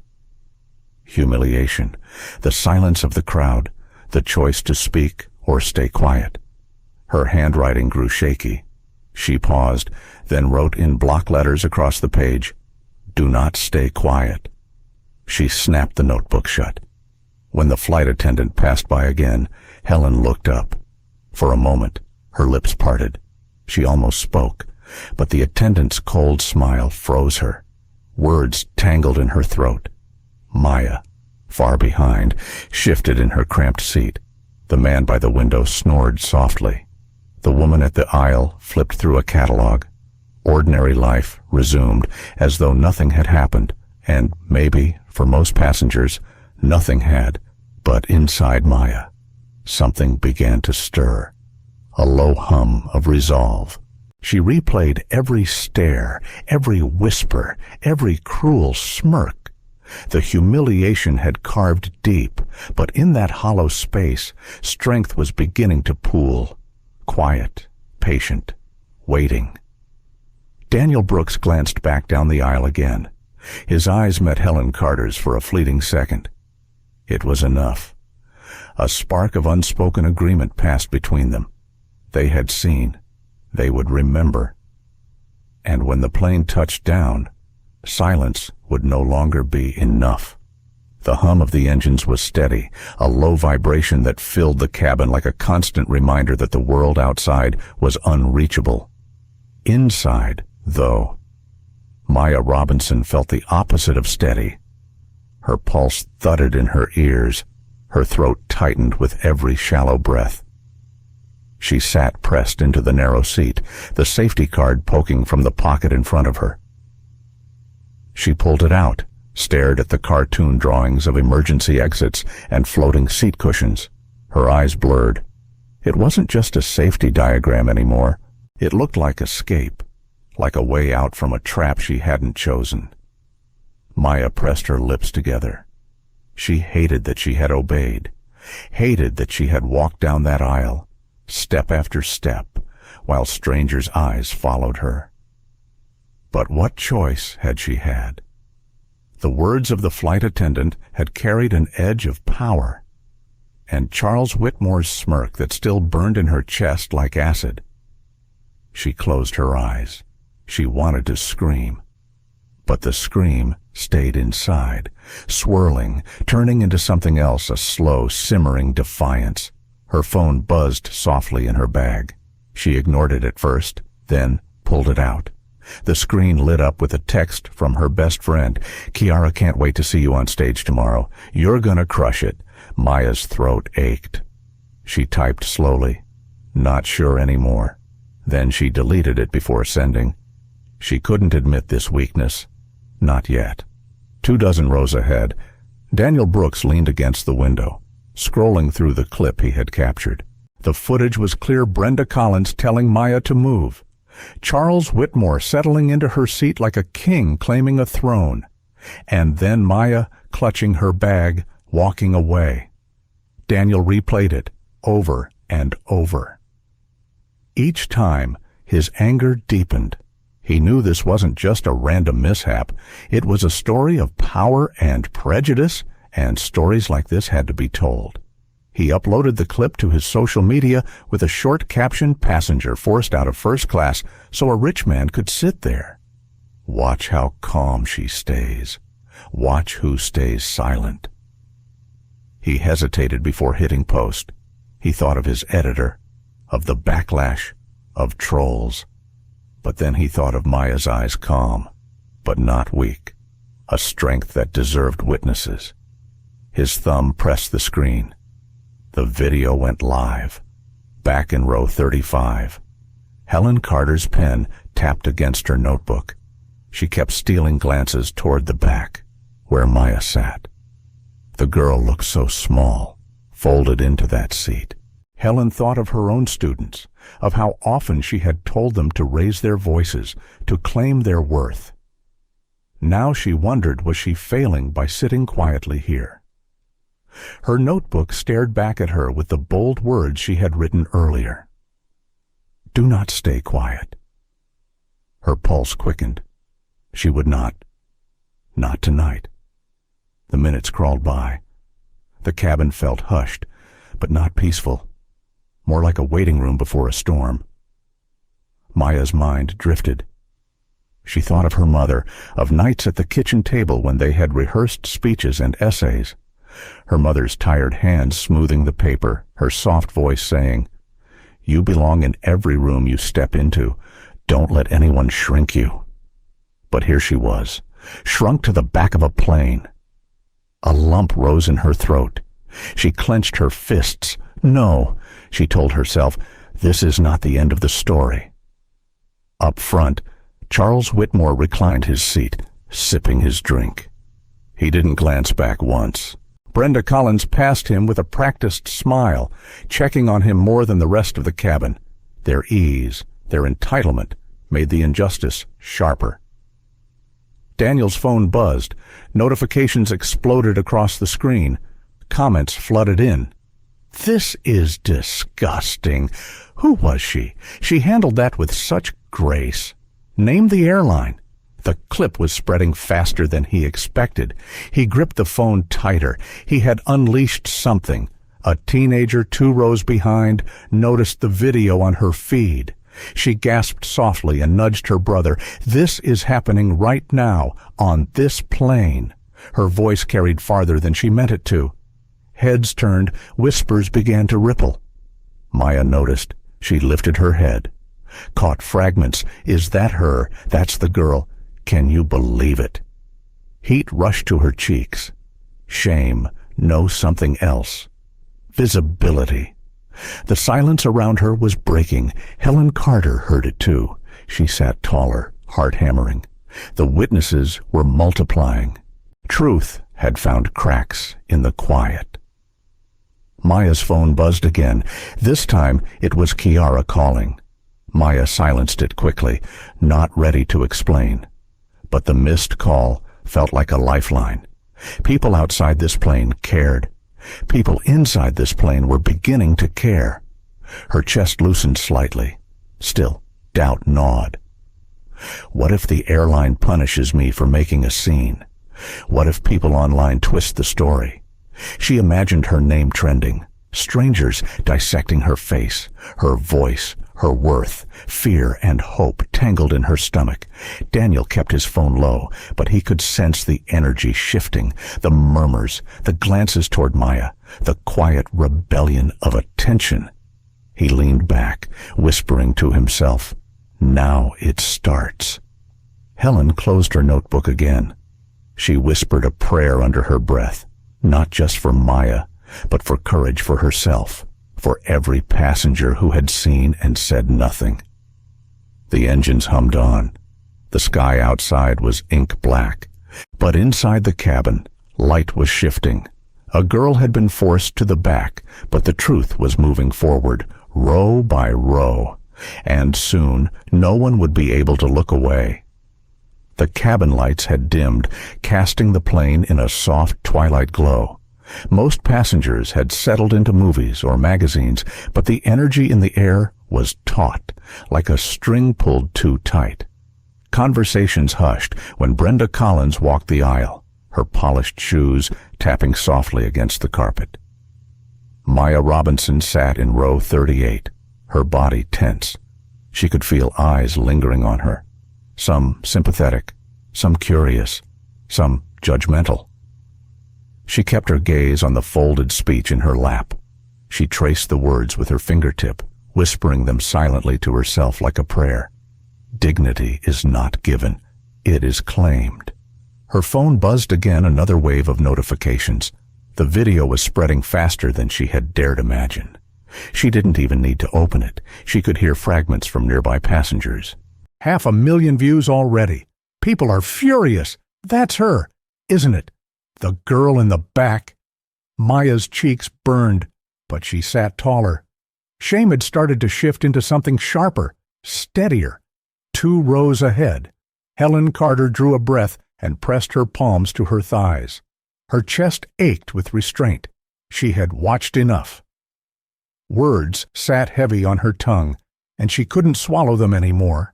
Humiliation. The silence of the crowd. The choice to speak or stay quiet. Her handwriting grew shaky. She paused, then wrote in block letters across the page, "Do not stay quiet." She snapped the notebook shut. When the flight attendant passed by again, Helen looked up. For a moment, her lips parted. She almost spoke, but the attendant's cold smile froze her. Words tangled in her throat. Maya, far behind, shifted in her cramped seat. The man by the window snored softly. The woman at the aisle flipped through a catalog. Ordinary life resumed, as though nothing had happened, and maybe, for most passengers, nothing had. But inside Maya, something began to stir. A low hum of resolve. She replayed every stare, every whisper, every cruel smirk. The humiliation had carved deep, but in that hollow space, strength was beginning to pool. Quiet, patient, waiting. Daniel Brooks glanced back down the aisle again. His eyes met Helen Carter's for a fleeting second. It was enough. A spark of unspoken agreement passed between them. They had seen. They would remember. And when the plane touched down, silence would no longer be enough. The hum of the engines was steady, a low vibration that filled the cabin like a constant reminder that the world outside was unreachable. Inside, though, Maya Robinson felt the opposite of steady. Her pulse thudded in her ears. Her throat tightened with every shallow breath. She sat pressed into the narrow seat, the safety card poking from the pocket in front of her. She pulled it out, stared at the cartoon drawings of emergency exits and floating seat cushions. Her eyes blurred. It wasn't just a safety diagram anymore. It looked like escape, like a way out from a trap she hadn't chosen. Maya pressed her lips together. She hated that she had obeyed, hated that she had walked down that aisle, step after step, while strangers' eyes followed her. But what choice had she had? The words of the flight attendant had carried an edge of power, and Charles Whitmore's smirk that still burned in her chest like acid. She closed her eyes. She wanted to scream, but the scream stayed inside, swirling, turning into something else, a slow, simmering defiance. Her phone buzzed softly in her bag. She ignored it at first, then pulled it out. The screen lit up with a text from her best friend. "Kiara can't wait to see you on stage tomorrow. You're gonna crush it." Maya's throat ached. She typed slowly, not sure anymore. Then she deleted it before sending. She couldn't admit this weakness. Not yet. 24 rows ahead, Daniel Brooks leaned against the window, scrolling through the clip he had captured. The footage was clear. Brenda Collins telling Maya to move. Charles Whitmore settling into her seat like a king claiming a throne, and then Maya clutching her bag, walking away. Daniel replayed it over and over. Each time, his anger deepened. He knew this wasn't just a random mishap. It was a story of power and prejudice, and stories like this had to be told. He uploaded the clip to his social media with a short caption, "Passenger forced out of first class so a rich man could sit there. Watch how calm she stays. Watch who stays silent." He hesitated before hitting post. He thought of his editor, of the backlash, of trolls. But then he thought of Maya's eyes, calm, but not weak, a strength that deserved witnesses. His thumb pressed the screen. The video went live. Back in row 35. Helen Carter's pen tapped against her notebook. She kept stealing glances toward the back, where Maya sat. The girl looked so small, folded into that seat. Helen thought of her own students, of how often she had told them to raise their voices, to claim their worth. Now she wondered, was she failing by sitting quietly here? Her notebook stared back at her with the bold words she had written earlier. "Do not stay quiet." Her pulse quickened. She would not. Not tonight. The minutes crawled by. The cabin felt hushed, but not peaceful. More like a waiting room before a storm. Maya's mind drifted. She thought of her mother, of nights at the kitchen table when they had rehearsed speeches and essays. Her mother's tired hands smoothing the paper, her soft voice saying, "You belong in every room you step into. Don't let anyone shrink you." But here she was, shrunk to the back of a plane. A lump rose in her throat. She clenched her fists. No, she told herself, this is not the end of the story. Up front, Charles Whitmore reclined his seat, sipping his drink. He didn't glance back once. Brenda Collins passed him with a practiced smile, checking on him more than the rest of the cabin. Their ease, their entitlement, made the injustice sharper. Daniel's phone buzzed. Notifications exploded across the screen. Comments flooded in. "This is disgusting. Who was she? She handled that with such grace. Name the airline." The clip was spreading faster than he expected. He gripped the phone tighter. He had unleashed something. A teenager 2 rows behind noticed the video on her feed. She gasped softly and nudged her brother. "This is happening right now, on this plane." Her voice carried farther than she meant it to. Heads turned, whispers began to ripple. Maya noticed. She lifted her head. Caught fragments. "Is that her? That's the girl. Can you believe it?" Heat rushed to her cheeks. Shame. No, something else. Visibility. The silence around her was breaking. Helen Carter heard it too. She sat taller, heart hammering. The witnesses were multiplying. Truth had found cracks in the quiet. Maya's phone buzzed again. This time it was Kiara calling. Maya silenced it quickly, not ready to explain. But the missed call felt like a lifeline. People outside this plane cared. People inside this plane were beginning to care. Her chest loosened slightly. Still, doubt gnawed. What if the airline punishes me for making a scene? What if people online twist the story? She imagined her name trending, strangers dissecting her face, her voice, her worth, fear and hope tangled in her stomach. Daniel kept his phone low, but he could sense the energy shifting, the murmurs, the glances toward Maya, the quiet rebellion of attention. He leaned back, whispering to himself, "Now it starts." Helen closed her notebook again. She whispered a prayer under her breath, not just for Maya, but for courage for herself, for every passenger who had seen and said nothing. The engines hummed on. The sky outside was ink black, but inside the cabin, light was shifting. A girl had been forced to the back, but the truth was moving forward, row by row. And soon, no one would be able to look away. The cabin lights had dimmed, casting the plane in a soft twilight glow. Most passengers had settled into movies or magazines, but the energy in the air was taut, like a string pulled too tight. Conversations hushed when Brenda Collins walked the aisle, her polished shoes tapping softly against the carpet. Maya Robinson sat in row 38, her body tense. She could feel eyes lingering on her, some sympathetic, some curious, some judgmental. She kept her gaze on the folded speech in her lap. She traced the words with her fingertip, whispering them silently to herself like a prayer. Dignity is not given, it is claimed. Her phone buzzed again, another wave of notifications. The video was spreading faster than she had dared imagine. She didn't even need to open it. She could hear fragments from nearby passengers. 500,000 views already. People are furious. That's her, isn't it? The girl in the back. Maya's cheeks burned, but she sat taller. Shame had started to shift into something sharper, steadier. 2 rows ahead. Helen Carter drew a breath and pressed her palms to her thighs. Her chest ached with restraint. She had watched enough. Words sat heavy on her tongue, and she couldn't swallow them anymore.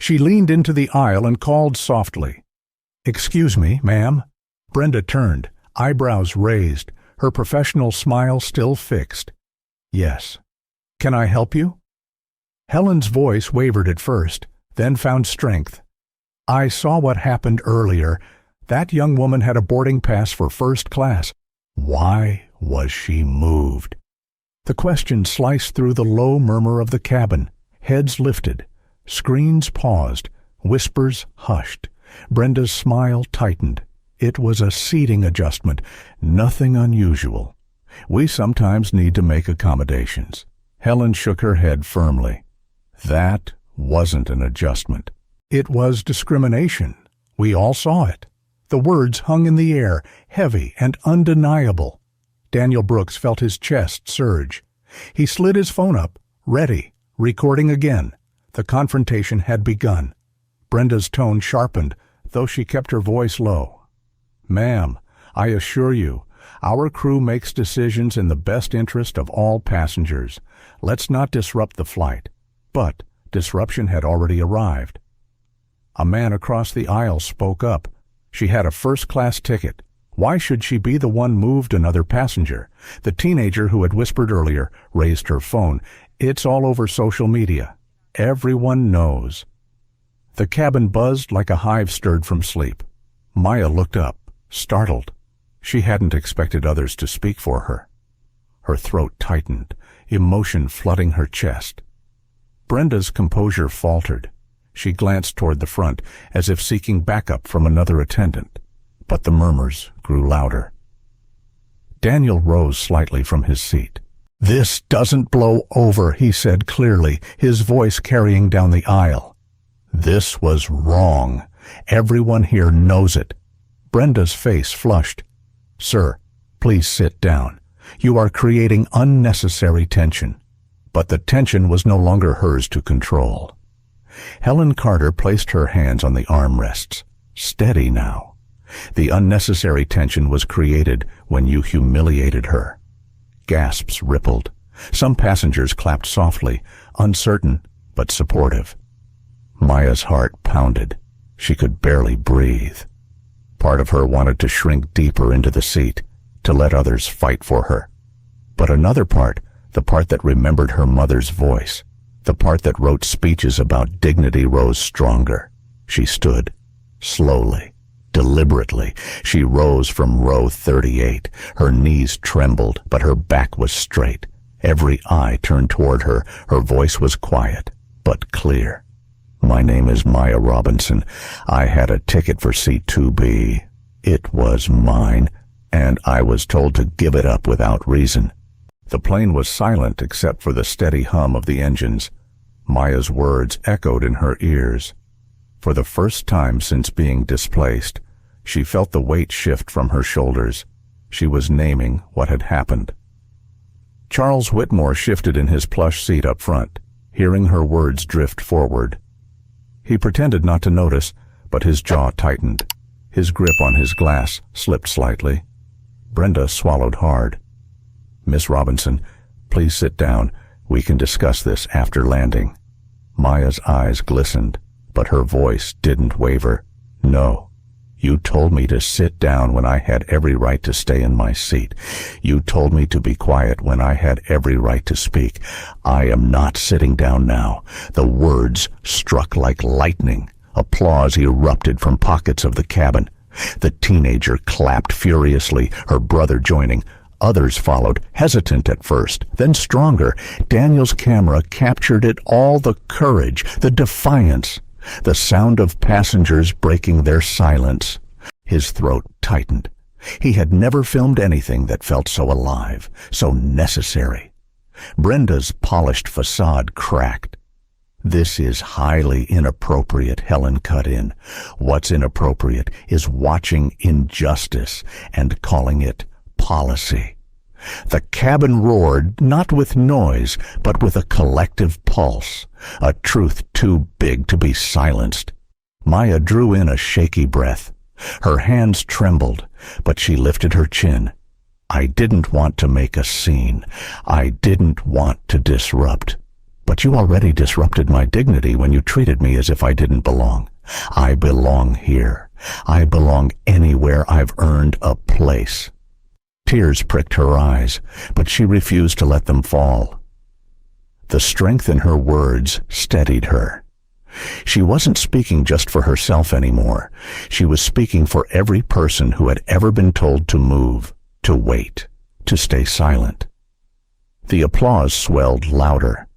She leaned into the aisle and called softly. "Excuse me, ma'am." Brenda turned, eyebrows raised, her professional smile still fixed. "Yes. Can I help you?" Helen's voice wavered at first, then found strength. "I saw what happened earlier. That young woman had a boarding pass for first class. Why was she moved?" The question sliced through the low murmur of the cabin. Heads lifted. Screens paused. Whispers hushed. Brenda's smile tightened. It was a seating adjustment, nothing unusual. We sometimes need to make accommodations. Helen shook her head firmly. That wasn't an adjustment. It was discrimination. We all saw it. The words hung in the air, heavy and undeniable. Daniel Brooks felt his chest surge. He slid his phone up, ready, recording again. The confrontation had begun. Brenda's tone sharpened, though she kept her voice low. "Ma'am, I assure you, our crew makes decisions in the best interest of all passengers. Let's not disrupt the flight." But disruption had already arrived. A man across the aisle spoke up. She had a first-class ticket. Why should she be the one moved another passenger? The teenager who had whispered earlier raised her phone. "It's all over social media. Everyone knows." The cabin buzzed like a hive stirred from sleep. Maya looked up, startled. She hadn't expected others to speak for her. Her throat tightened, emotion flooding her chest. Brenda's composure faltered. She glanced toward the front, as if seeking backup from another attendant. But the murmurs grew louder. Daniel rose slightly from his seat. "This doesn't blow over," he said clearly, his voice carrying down the aisle. "This was wrong. Everyone here knows it." Brenda's face flushed. "Sir, please sit down. You are creating unnecessary tension." But the tension was no longer hers to control. Helen Carter placed her hands on the armrests. Steady now. The unnecessary tension was created when you humiliated her. Gasps rippled. Some passengers clapped softly, uncertain but supportive. Maya's heart pounded. She could barely breathe. Part of her wanted to shrink deeper into the seat, to let others fight for her. But another part, the part that remembered her mother's voice, the part that wrote speeches about dignity, rose stronger. She stood, slowly, deliberately. She rose from row 38. Her knees trembled, but her back was straight. Every eye turned toward her. Her voice was quiet, but clear. "My name is Maya Robinson. I had a ticket for seat 2B. It was mine, and I was told to give it up without reason." The plane was silent except for the steady hum of the engines. Maya's words echoed in her ears. For the first time since being displaced, she felt the weight shift from her shoulders. She was naming what had happened. Charles Whitmore shifted in his plush seat up front. hearing her words drift forward. He pretended not to notice, but his jaw tightened. His grip on his glass slipped slightly. Brenda swallowed hard. "Miss Robinson, please sit down. We can discuss this after landing." Maya's eyes glistened, but her voice didn't waver. "No. You told me to sit down when I had every right to stay in my seat. You told me to be quiet when I had every right to speak. I am not sitting down now." The words struck like lightning. Applause erupted from pockets of the cabin. The teenager clapped furiously, her brother joining. Others followed, hesitant at first, then stronger. Daniel's camera captured it all, the courage, the defiance, the sound of passengers breaking their silence. His throat tightened. He had never filmed anything that felt so alive, so necessary. Brenda's polished facade cracked. "This is highly inappropriate," Helen cut in. "What's inappropriate is watching injustice and calling it policy." The cabin roared, not with noise, but with a collective pulse, a truth too big to be silenced. Maya drew in a shaky breath. Her hands trembled, but she lifted her chin. "I didn't want to make a scene. I didn't want to disrupt. But you already disrupted my dignity when you treated me as if I didn't belong. I belong here. I belong anywhere I've earned a place." Tears pricked her eyes, but she refused to let them fall. The strength in her words steadied her. She wasn't speaking just for herself anymore. She was speaking for every person who had ever been told to move, to wait, to stay silent. The applause swelled louder.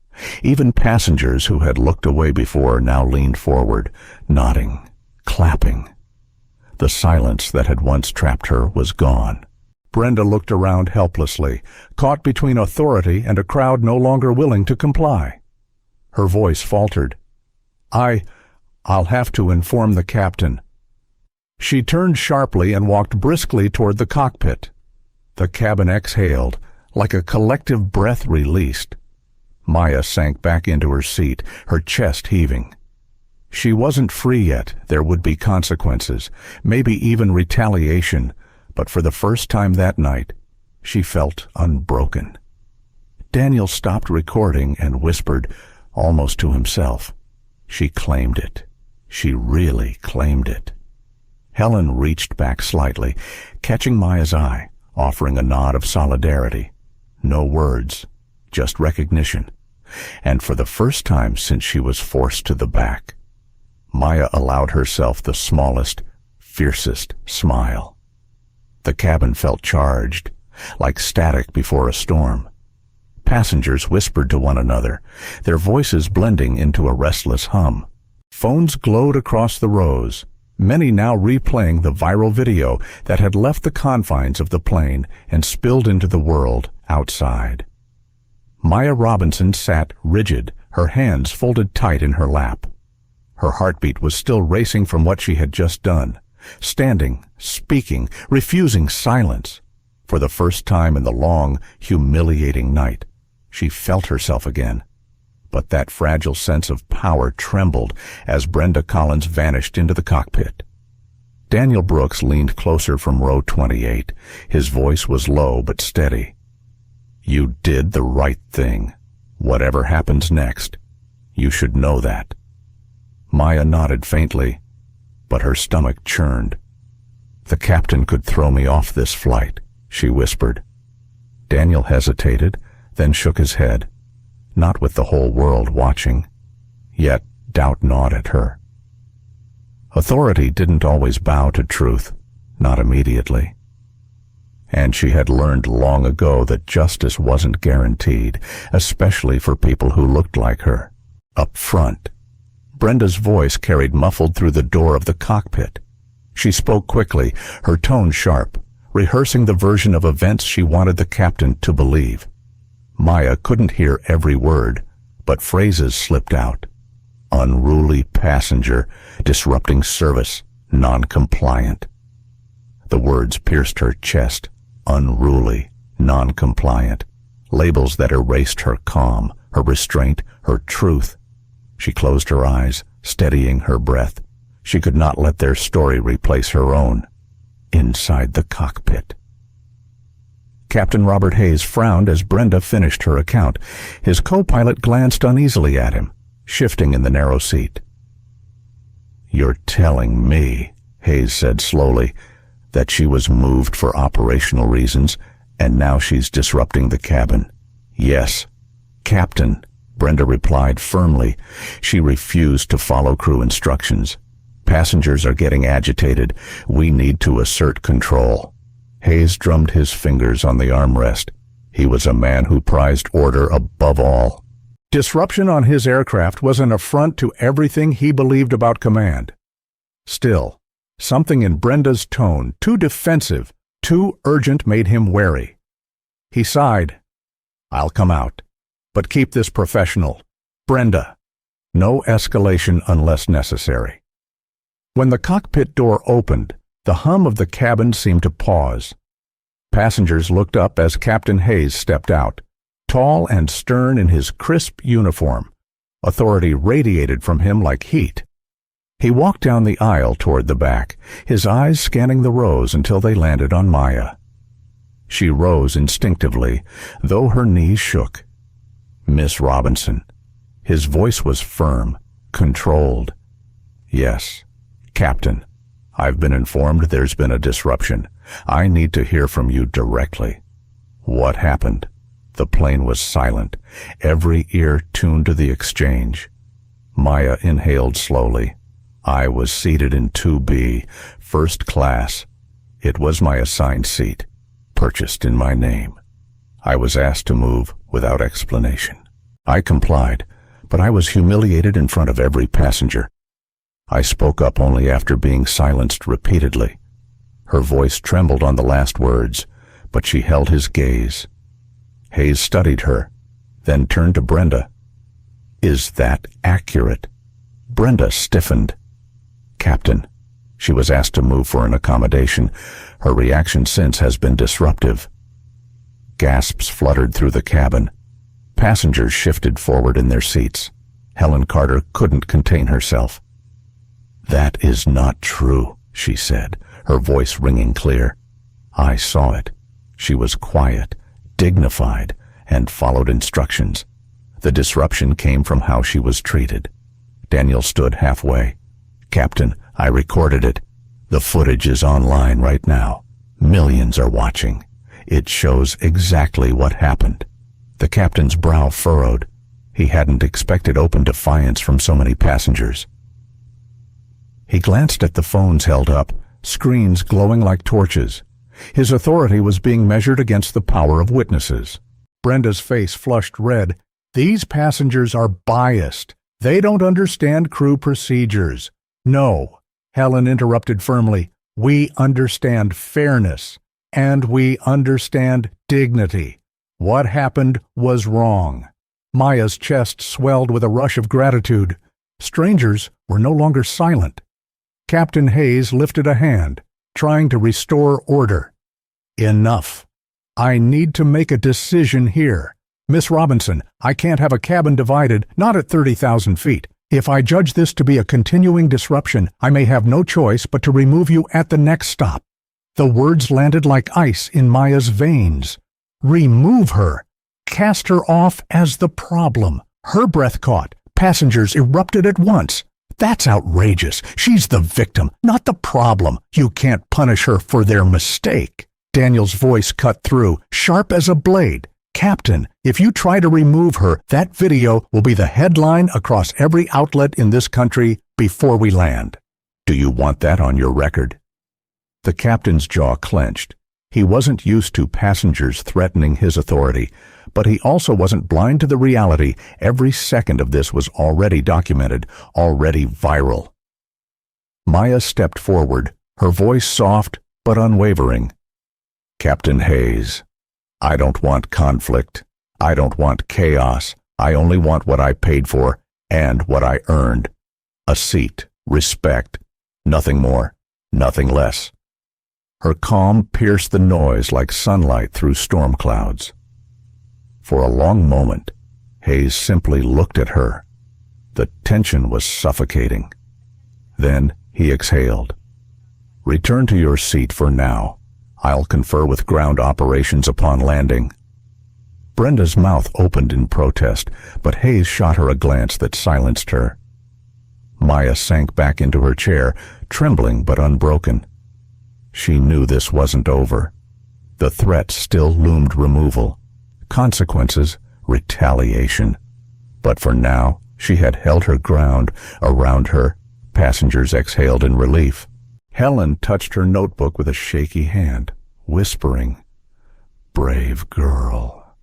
Even passengers who had looked away before now leaned forward, nodding, clapping. The silence that had once trapped her was gone. Brenda looked around helplessly, caught between authority and a crowd no longer willing to comply. Her voice faltered. I'll have to inform the captain." She turned sharply and walked briskly toward the cockpit. The cabin exhaled, like a collective breath released. Maya sank back into her seat, her chest heaving. She wasn't free yet. There would be consequences, maybe even retaliation, but for the first time that night, she felt unbroken. Daniel stopped recording and whispered, almost to himself. She claimed it. She really claimed it. Helen reached back slightly, catching Maya's eye, offering a nod of solidarity. No words, just recognition. And for the first time since she was forced to the back, Maya allowed herself the smallest, fiercest smile. The cabin felt charged, like static before a storm. Passengers whispered to one another, their voices blending into a restless hum. Phones glowed across the rows, many now replaying the viral video that had left the confines of the plane and spilled into the world outside. Maya Robinson sat rigid, her hands folded tight in her lap. Her heartbeat was still racing from what she had just done, standing, speaking, refusing silence. For the first time in the long, humiliating night, she felt herself again. But that fragile sense of power trembled as Brenda Collins vanished into the cockpit. Daniel Brooks leaned closer from row 28. His voice was low but steady. "You did the right thing. Whatever happens next, you should know that." Maya nodded faintly, but her stomach churned. "The captain could throw me off this flight," she whispered. Daniel hesitated, then shook his head, not with the whole world watching. Yet doubt gnawed at her. Authority didn't always bow to truth, not immediately. And she had learned long ago that justice wasn't guaranteed, especially for people who looked like her. Up front, Brenda's voice carried muffled through the door of the cockpit. She spoke quickly, her tone sharp, rehearsing the version of events she wanted the captain to believe. Maya couldn't hear every word, but phrases slipped out. Unruly passenger, disrupting service, non-compliant. The words pierced her chest. Unruly, non-compliant. Labels that erased her calm, her restraint, her truth. She closed her eyes, steadying her breath. She could not let their story replace her own. Inside the cockpit. Captain Robert Hayes frowned as Brenda finished her account. His co-pilot glanced uneasily at him, shifting in the narrow seat. "You're telling me," Hayes said slowly, "that she was moved for operational reasons, and now she's disrupting the cabin." "Yes, Captain," Brenda replied firmly. She refused to follow crew instructions. "Passengers are getting agitated. We need to assert control." Hayes drummed his fingers on the armrest. He was a man who prized order above all. Disruption on his aircraft was an affront to everything he believed about command. Still, something in Brenda's tone, too defensive, too urgent, made him wary. He sighed. "I'll come out, but keep this professional. Brenda, no escalation unless necessary." When the cockpit door opened, the hum of the cabin seemed to pause. Passengers looked up as Captain Hayes stepped out, tall and stern in his crisp uniform. Authority radiated from him like heat. He walked down the aisle toward the back, his eyes scanning the rows until they landed on Maya. She rose instinctively, though her knees shook. "Miss Robinson." His voice was firm, controlled. "Yes, Captain, I've been informed there's been a disruption. I need to hear from you directly." "What happened?" The plane was silent, every ear tuned to the exchange. Maya inhaled slowly. "I was seated in 2B, first class. It was my assigned seat, purchased in my name. I was asked to move without explanation. I complied, but I was humiliated in front of every passenger. I spoke up only after being silenced repeatedly." Her voice trembled on the last words, but she held his gaze. Hayes studied her, then turned to Brenda. "Is that accurate?" Brenda stiffened. "Captain." She was asked to move for an accommodation. Her reaction since has been disruptive. Gasps fluttered through the cabin. Passengers shifted forward in their seats. Helen Carter couldn't contain herself. "That is not true," she said, her voice ringing clear. "I saw it. She was quiet, dignified, and followed instructions. The disruption came from how she was treated." Daniel stood halfway. "Captain, I recorded it. The footage is online right now. Millions are watching. It shows exactly what happened." The captain's brow furrowed. He hadn't expected open defiance from so many passengers. He glanced at the phones held up, screens glowing like torches. His authority was being measured against the power of witnesses. Brenda's face flushed red. "These passengers are biased. They don't understand crew procedures." "No," Helen interrupted firmly. "We understand fairness, and we understand dignity. What happened was wrong." Maya's chest swelled with a rush of gratitude. Strangers were no longer silent. Captain Hayes lifted a hand, trying to restore order. "Enough. I need to make a decision here. Miss Robinson, I can't have a cabin divided, not at 30,000 feet. If I judge this to be a continuing disruption, I may have no choice but to remove you at the next stop." The words landed like ice in Maya's veins. Remove her. Cast her off as the problem. Her breath caught. Passengers erupted at once. "That's outrageous. She's the victim, not the problem. You can't punish her for their mistake." Daniel's voice cut through, sharp as a blade. "Captain, if you try to remove her, that video will be the headline across every outlet in this country before we land. Do you want that on your record?" The captain's jaw clenched. He wasn't used to passengers threatening his authority, but he also wasn't blind to the reality every second of this was already documented, already viral. Maya stepped forward, her voice soft but unwavering. "Captain Hayes, I don't want conflict. I don't want chaos. I only want what I paid for and what I earned. A seat, respect, nothing more, nothing less." Her calm pierced the noise like sunlight through storm clouds. For a long moment, Hayes simply looked at her. The tension was suffocating. Then he exhaled. "Return to your seat for now. I'll confer with ground operations upon landing." Brenda's mouth opened in protest, but Hayes shot her a glance that silenced her. Maya sank back into her chair, trembling but unbroken. She knew this wasn't over. The threat still loomed: removal, consequences, retaliation. But for now, she had held her ground. Around her, passengers exhaled in relief. Helen touched her notebook with a shaky hand, whispering, "Brave girl."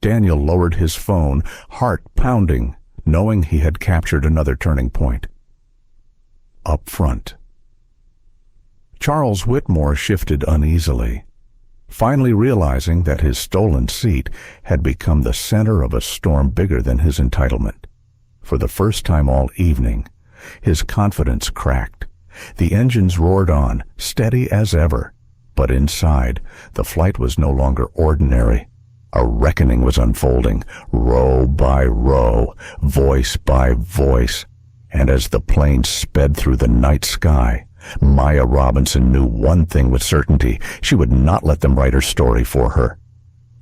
Daniel lowered his phone, heart pounding, knowing he had captured another turning point. Up front. Charles Whitmore shifted uneasily, finally realizing that his stolen seat had become the center of a storm bigger than his entitlement. For the first time all evening, his confidence cracked. The engines roared on, steady as ever. But inside, the flight was no longer ordinary. A reckoning was unfolding, row by row, voice by voice. And as the plane sped through the night sky, Maya Robinson knew one thing with certainty: she would not let them write her story for her.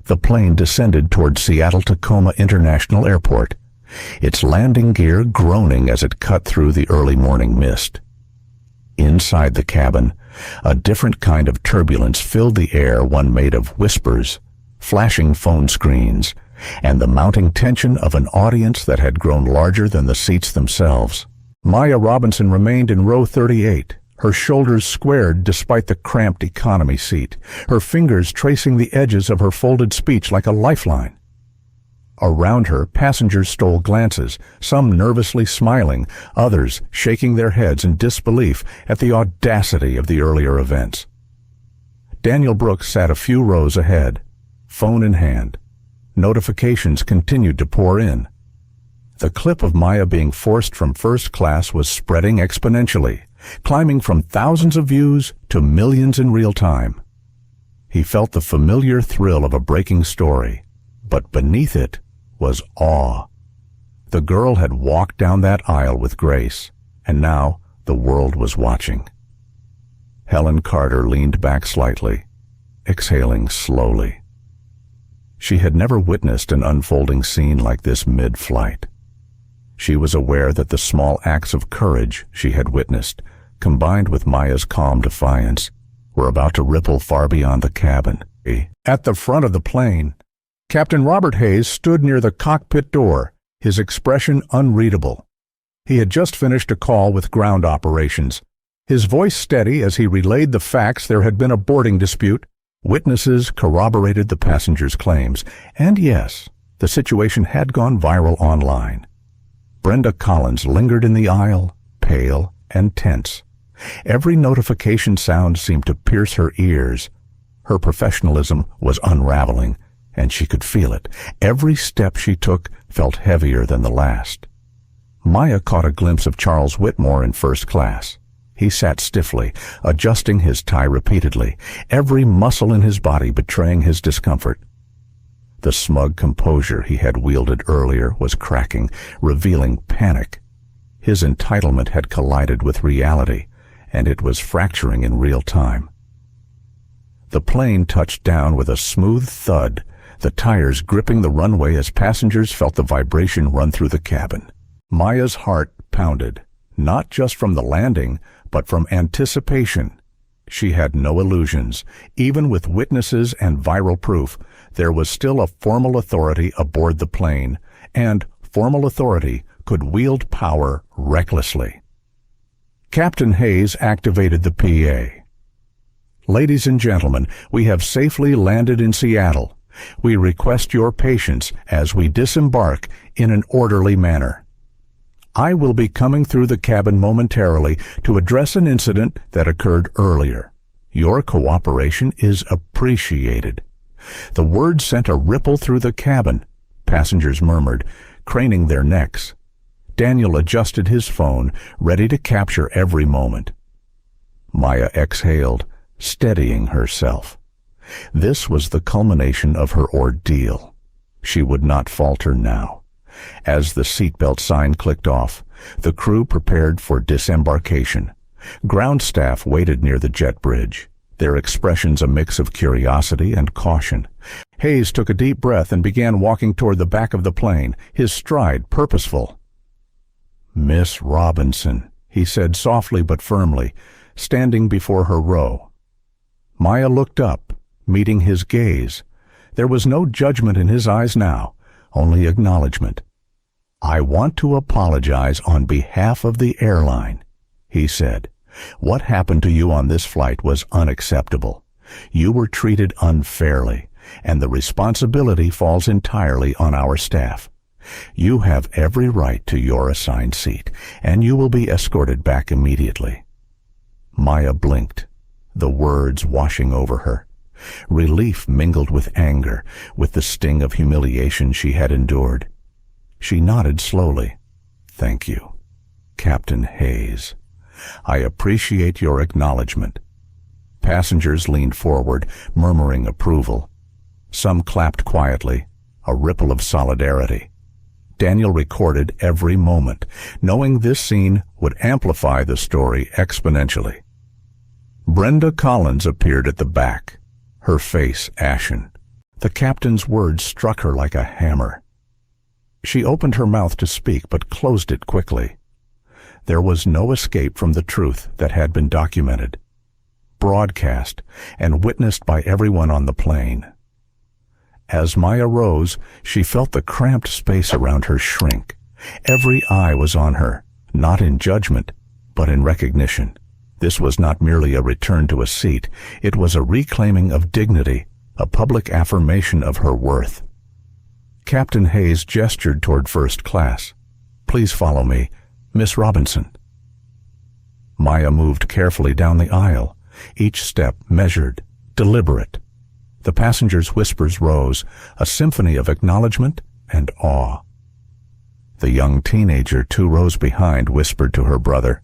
The plane descended toward Seattle-Tacoma International Airport, its landing gear groaning as it cut through the early morning mist. Inside the cabin, a different kind of turbulence filled the air, one made of whispers, flashing phone screens, and the mounting tension of an audience that had grown larger than the seats themselves. Maya Robinson remained in row 38, her shoulders squared despite the cramped economy seat, her fingers tracing the edges of her folded speech like a lifeline. Around her, passengers stole glances, some nervously smiling, others shaking their heads in disbelief at the audacity of the earlier events. Daniel Brooks sat a few rows ahead, phone in hand. Notifications continued to pour in. The clip of Maya being forced from first class was spreading exponentially, climbing from thousands of views to millions in real time. He felt the familiar thrill of a breaking story, but beneath it was awe. The girl had walked down that aisle with grace, and now the world was watching. Helen Carter leaned back slightly, exhaling slowly. She had never witnessed an unfolding scene like this mid-flight. She was aware that the small acts of courage she had witnessed, combined with Maya's calm defiance, were about to ripple far beyond the cabin. At the front of the plane, Captain Robert Hayes stood near the cockpit door, his expression unreadable. He had just finished a call with ground operations, his voice steady as he relayed the facts. There had been a boarding dispute. Witnesses corroborated the passengers' claims, and yes, the situation had gone viral online. Brenda Collins lingered in the aisle, pale and tense. Every notification sound seemed to pierce her ears. Her professionalism was unraveling, and she could feel it. Every step she took felt heavier than the last. Maya caught a glimpse of Charles Whitmore in first class. He sat stiffly, adjusting his tie repeatedly, every muscle in his body betraying his discomfort. The smug composure he had wielded earlier was cracking, revealing panic. His entitlement had collided with reality, and it was fracturing in real time. The plane touched down with a smooth thud, the tires gripping the runway as passengers felt the vibration run through the cabin. Maya's heart pounded, not just from the landing, but from anticipation. She had no illusions. Even with witnesses and viral proof, there was still a formal authority aboard the plane, and formal authority could wield power recklessly. Captain Hayes activated the PA. "Ladies and gentlemen, we have safely landed in Seattle. We request your patience as we disembark in an orderly manner. I will be coming through the cabin momentarily to address an incident that occurred earlier. Your cooperation is appreciated." The words sent a ripple through the cabin. Passengers murmured, craning their necks. Daniel adjusted his phone, ready to capture every moment. Maya exhaled, steadying herself. This was the culmination of her ordeal. She would not falter now. As the seatbelt sign clicked off, the crew prepared for disembarkation. Ground staff waited near the jet bridge, their expressions a mix of curiosity and caution. Hayes took a deep breath and began walking toward the back of the plane, his stride purposeful. "Miss Robinson," he said softly but firmly, standing before her row. Maya looked up, meeting his gaze. There was no judgment in his eyes now, only acknowledgement. "I want to apologize on behalf of the airline," he said. "What happened to you on this flight was unacceptable. You were treated unfairly, and the responsibility falls entirely on our staff. You have every right to your assigned seat, and you will be escorted back immediately." Maya blinked, the words washing over her. Relief mingled with anger, with the sting of humiliation she had endured. She nodded slowly. "Thank you, Captain Hayes. I appreciate your acknowledgement." Passengers leaned forward, murmuring approval. Some clapped quietly, a ripple of solidarity. Daniel recorded every moment, knowing this scene would amplify the story exponentially. Brenda Collins appeared at the back, her face ashen. The captain's words struck her like a hammer. She opened her mouth to speak, but closed it quickly. There was no escape from the truth that had been documented, broadcast, and witnessed by everyone on the plane. As Maya rose, she felt the cramped space around her shrink. Every eye was on her, not in judgment, but in recognition. This was not merely a return to a seat. It was a reclaiming of dignity, a public affirmation of her worth. Captain Hayes gestured toward first class. "Please follow me, Miss Robinson." Maya moved carefully down the aisle, each step measured, deliberate. The passengers' whispers rose, a symphony of acknowledgement and awe. The young teenager 2 rows behind whispered to her brother,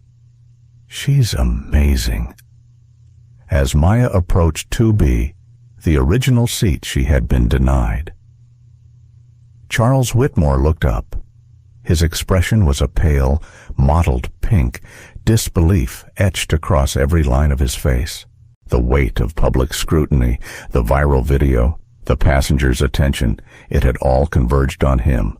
"She's amazing." As Maya approached 2B, the original seat she had been denied. Charles Whitmore looked up. His expression was a pale, mottled pink, disbelief etched across every line of his face. The weight of public scrutiny, the viral video, the passengers' attention, it had all converged on him.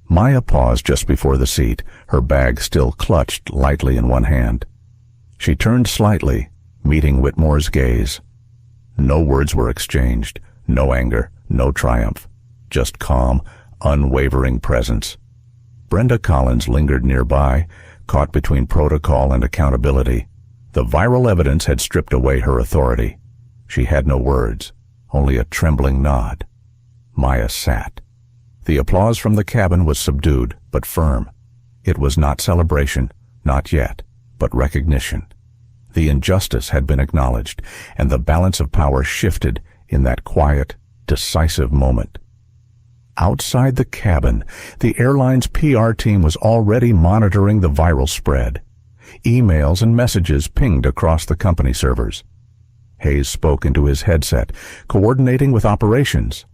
Maya paused just before the seat, her bag still clutched lightly in one hand. She turned slightly, meeting Whitmore's gaze. No words were exchanged, no anger, no triumph, just calm, unwavering presence. Brenda Collins lingered nearby, caught between protocol and accountability. The viral evidence had stripped away her authority. She had no words, only a trembling nod. Maya sat. The applause from the cabin was subdued, but firm. It was not celebration, not yet, but recognition. The injustice had been acknowledged, and the balance of power shifted in that quiet, decisive moment. Outside the cabin, the airline's PR team was already monitoring the viral spread. Emails and messages pinged across the company servers. Hayes spoke into his headset, coordinating with operations.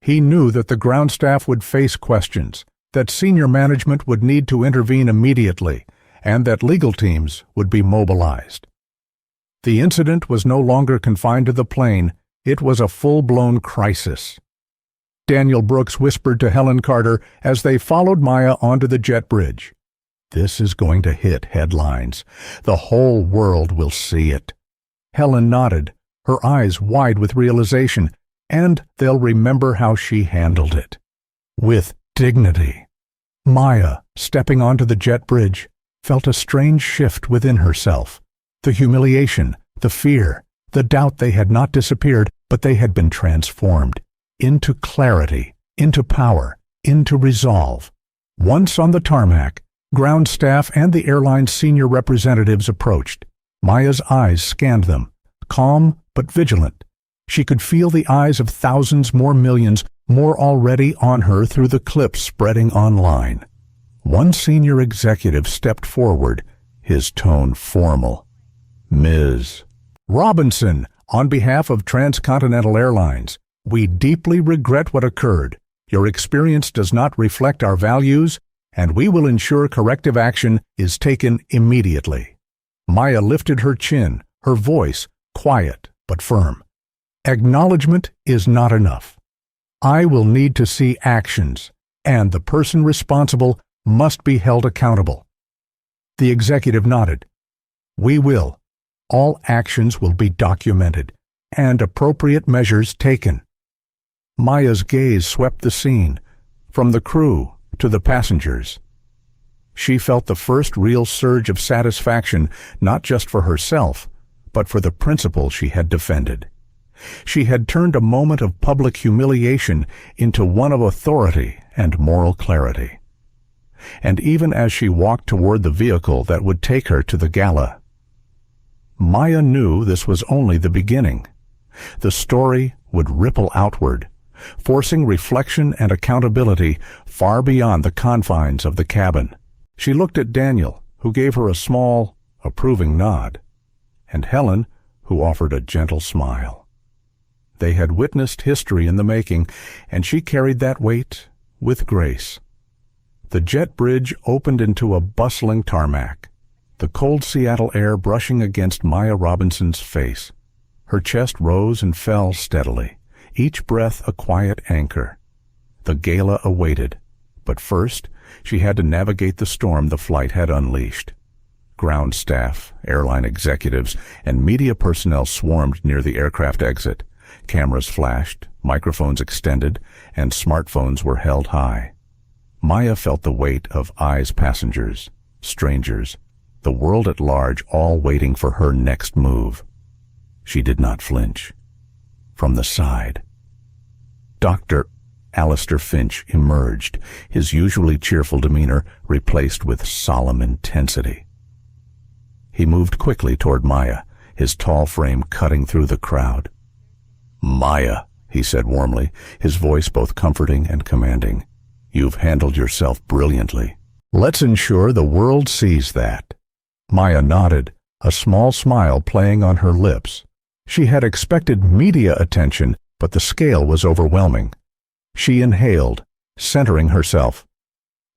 He knew that the ground staff would face questions, that senior management would need to intervene immediately, and that legal teams would be mobilized. The incident was no longer confined to the plane. It was a full-blown crisis. Daniel Brooks whispered to Helen Carter as they followed Maya onto the jet bridge. "This is going to hit headlines. The whole world will see it." Helen nodded, her eyes wide with realization, and they'll remember how she handled it. With dignity. Maya, stepping onto the jet bridge, felt a strange shift within herself. The humiliation, the fear, the doubt, they had not disappeared, but they had been transformed into clarity, into power, into resolve. Once on the tarmac, ground staff and the airline's senior representatives approached. Maya's eyes scanned them, calm but vigilant. She could feel the eyes of thousands, more millions, more already on her through the clips spreading online. One senior executive stepped forward, his tone formal. "Ms. Robinson, on behalf of Transcontinental Airlines, We deeply regret what occurred. Your experience does not reflect our values, and we will ensure corrective action is taken immediately." Maya lifted her chin, her voice quiet but firm. "Acknowledgement is not enough. I will need to see actions, and the person responsible must be held accountable." The executive nodded. "We will. All actions will be documented, and appropriate measures taken." Maya's gaze swept the scene, from the crew to the passengers. She felt the first real surge of satisfaction, not just for herself, but for the principle she had defended. She had turned a moment of public humiliation into one of authority and moral clarity. And even as she walked toward the vehicle that would take her to the gala, Maya knew this was only the beginning. The story would ripple outward, forcing reflection and accountability far beyond the confines of the cabin. She looked at Daniel, who gave her a small, approving nod, and Helen, who offered a gentle smile. They had witnessed history in the making, and she carried that weight with grace. The jet bridge opened into a bustling tarmac, the cold Seattle air brushing against Maya Robinson's face. Her chest rose and fell steadily, each breath a quiet anchor. The gala awaited, but first she had to navigate the storm the flight had unleashed. Ground staff, airline executives, and media personnel swarmed near the aircraft exit. Cameras flashed, microphones extended, and smartphones were held high. Maya felt the weight of eyes, passengers, strangers, the world at large, all waiting for her next move. She did not flinch. From the side, Dr. Alistair Finch emerged, his usually cheerful demeanor replaced with solemn intensity. He moved quickly toward Maya, his tall frame cutting through the crowd. "Maya," he said warmly, his voice both comforting and commanding, "you've handled yourself brilliantly. Let's ensure the world sees that." Maya nodded, a small smile playing on her lips. She had expected media attention, but the scale was overwhelming. She inhaled, centering herself.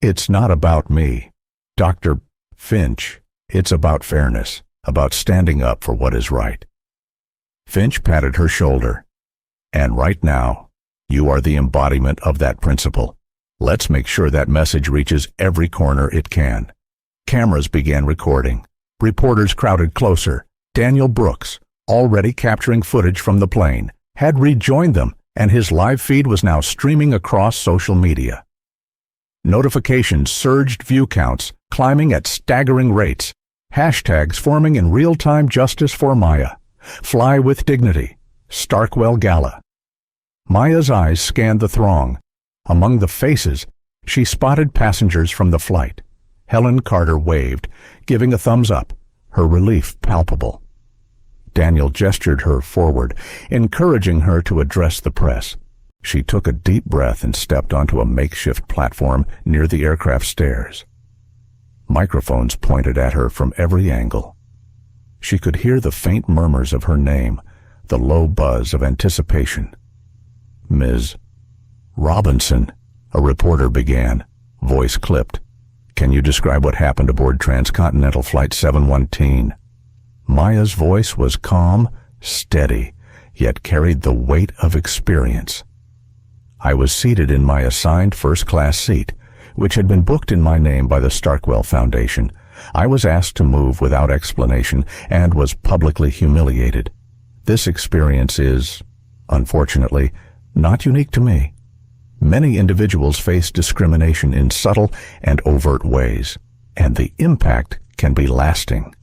"It's not about me, Dr. Finch. It's about fairness, about standing up for what is right." Finch patted her shoulder. "And right now, you are the embodiment of that principle. Let's make sure that message reaches every corner it can." Cameras began recording. Reporters crowded closer. Daniel Brooks, already capturing footage from the plane, had rejoined them, and his live feed was now streaming across social media. Notifications surged, view counts climbing at staggering rates, hashtags forming in real-time. "Justice for Maya," "Fly with Dignity," "Starkwell Gala." Maya's eyes scanned the throng. Among the faces, she spotted passengers from the flight. Helen Carter waved, giving a thumbs up, her relief palpable. Daniel gestured her forward, encouraging her to address the press. She took a deep breath and stepped onto a makeshift platform near the aircraft stairs. Microphones pointed at her from every angle. She could hear the faint murmurs of her name, the low buzz of anticipation. "Ms. Robinson," a reporter began, voice clipped. "Can you describe what happened aboard Transcontinental Flight 717? Maya's voice was calm, steady, yet carried the weight of experience. "I was seated in my assigned first-class seat, which had been booked in my name by the Starkwell Foundation. I was asked to move without explanation and was publicly humiliated. This experience is, unfortunately, not unique to me. Many individuals face discrimination in subtle and overt ways, and the impact can be lasting."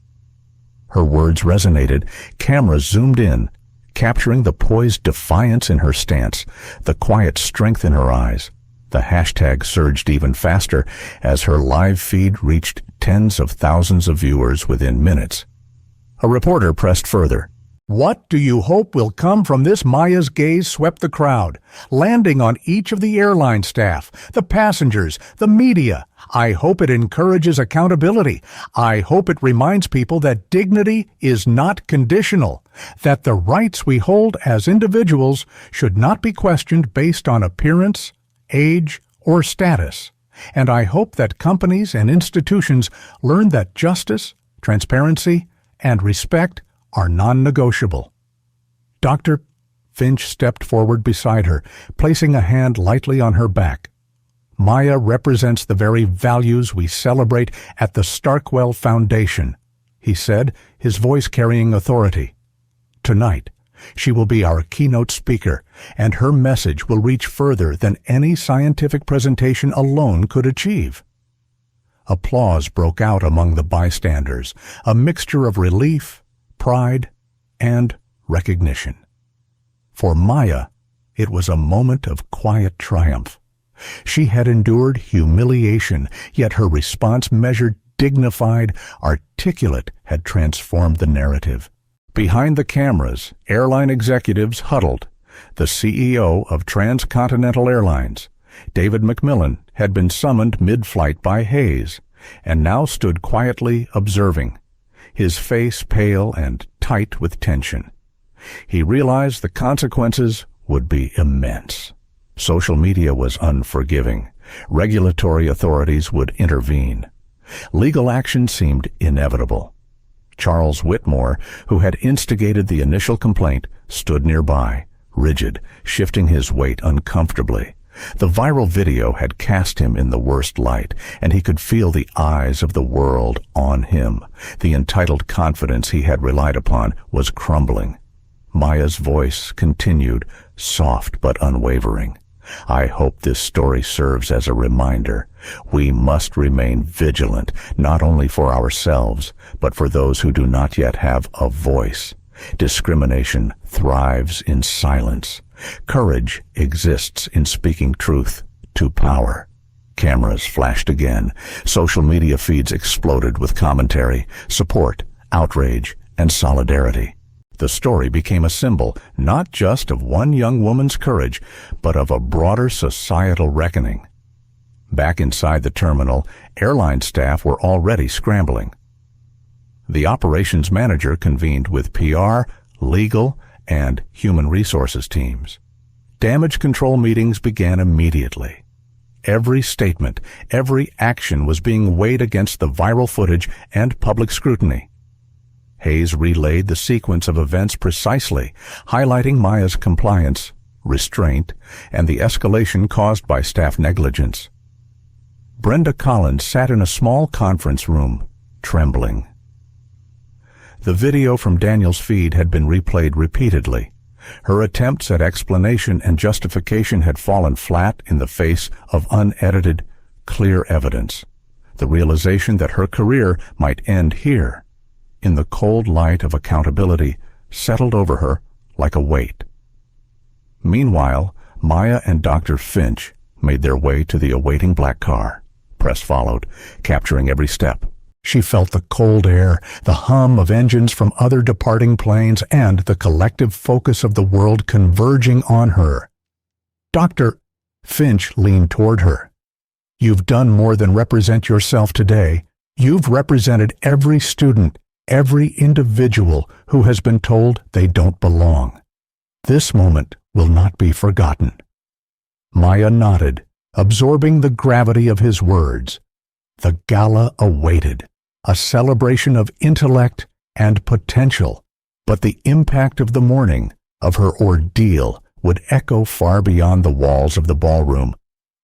Her words resonated. Cameras zoomed in, capturing the poised defiance in her stance, the quiet strength in her eyes. The hashtag surged even faster as her live feed reached tens of thousands of viewers within minutes. A reporter pressed further. What do you hope will come from this? Maya's gaze swept the crowd, landing on each of the airline staff, the passengers, the media. I hope it encourages accountability. I hope it reminds people that dignity is not conditional, that the rights we hold as individuals should not be questioned based on appearance, age, or status. And I hope that companies and institutions learn that justice, transparency, and respect are non-negotiable. Dr. Finch stepped forward beside her, placing a hand lightly on her back. Maya represents the very values we celebrate at the Starkwell Foundation, he said, his voice carrying authority. Tonight, she will be our keynote speaker, and her message will reach further than any scientific presentation alone could achieve. Applause broke out among the bystanders, a mixture of relief, pride, and recognition. For Maya, it was a moment of quiet triumph. She had endured humiliation, yet her response, measured, dignified, articulate, had transformed the narrative. Behind the cameras, airline executives huddled. The CEO of Transcontinental Airlines, David McMillan, had been summoned mid-flight by Hayes, and now stood quietly observing, his face pale and tight with tension. He realized the consequences would be immense. Social media was unforgiving. Regulatory authorities would intervene. Legal action seemed inevitable. Charles Whitmore, who had instigated the initial complaint, stood nearby, rigid, shifting his weight uncomfortably. The viral video had cast him in the worst light, and he could feel the eyes of the world on him. The entitled confidence he had relied upon was crumbling. Maya's voice continued, soft but unwavering. I hope this story serves as a reminder. We must remain vigilant, not only for ourselves, but for those who do not yet have a voice. Discrimination thrives in silence. Courage exists in speaking truth to power. Cameras flashed again. Social media feeds exploded with commentary, support, outrage, and solidarity. The story became a symbol not just of one young woman's courage, but of a broader societal reckoning. Back inside the terminal, airline staff were already scrambling. The operations manager convened with PR, legal, and human resources teams. Damage control meetings began immediately. Every statement, every action was being weighed against the viral footage and public scrutiny. Hayes relayed the sequence of events precisely, highlighting Maya's compliance, restraint, and the escalation caused by staff negligence. Brenda Collins sat in a small conference room, trembling. The video from Daniel's feed had been replayed repeatedly. Her attempts at explanation and justification had fallen flat in the face of unedited, clear evidence. The realization that her career might end here, in the cold light of accountability, settled over her like a weight. Meanwhile, Maya and Dr. Finch made their way to the awaiting black car. Press followed, capturing every step. She felt the cold air, the hum of engines from other departing planes, and the collective focus of the world converging on her. Dr. Finch leaned toward her. You've done more than represent yourself today. You've represented every student, every individual who has been told they don't belong. This moment will not be forgotten. Maya nodded, absorbing the gravity of his words. The gala awaited, a celebration of intellect and potential, but the impact of the morning, of her ordeal, would echo far beyond the walls of the ballroom.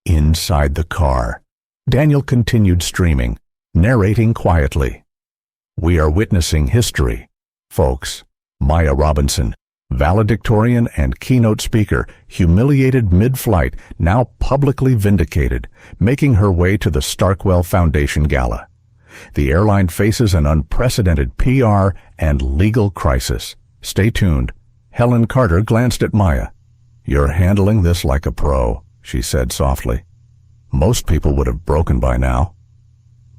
Inside the car, Daniel continued streaming, narrating quietly. We are witnessing history, folks. Maya Robinson, valedictorian and keynote speaker, humiliated mid-flight, now publicly vindicated, making her way to the Starkwell Foundation Gala. The airline faces an unprecedented PR and legal crisis. Stay tuned. Helen Carter glanced at Maya. You're handling this like a pro, she said softly. Most people would have broken by now.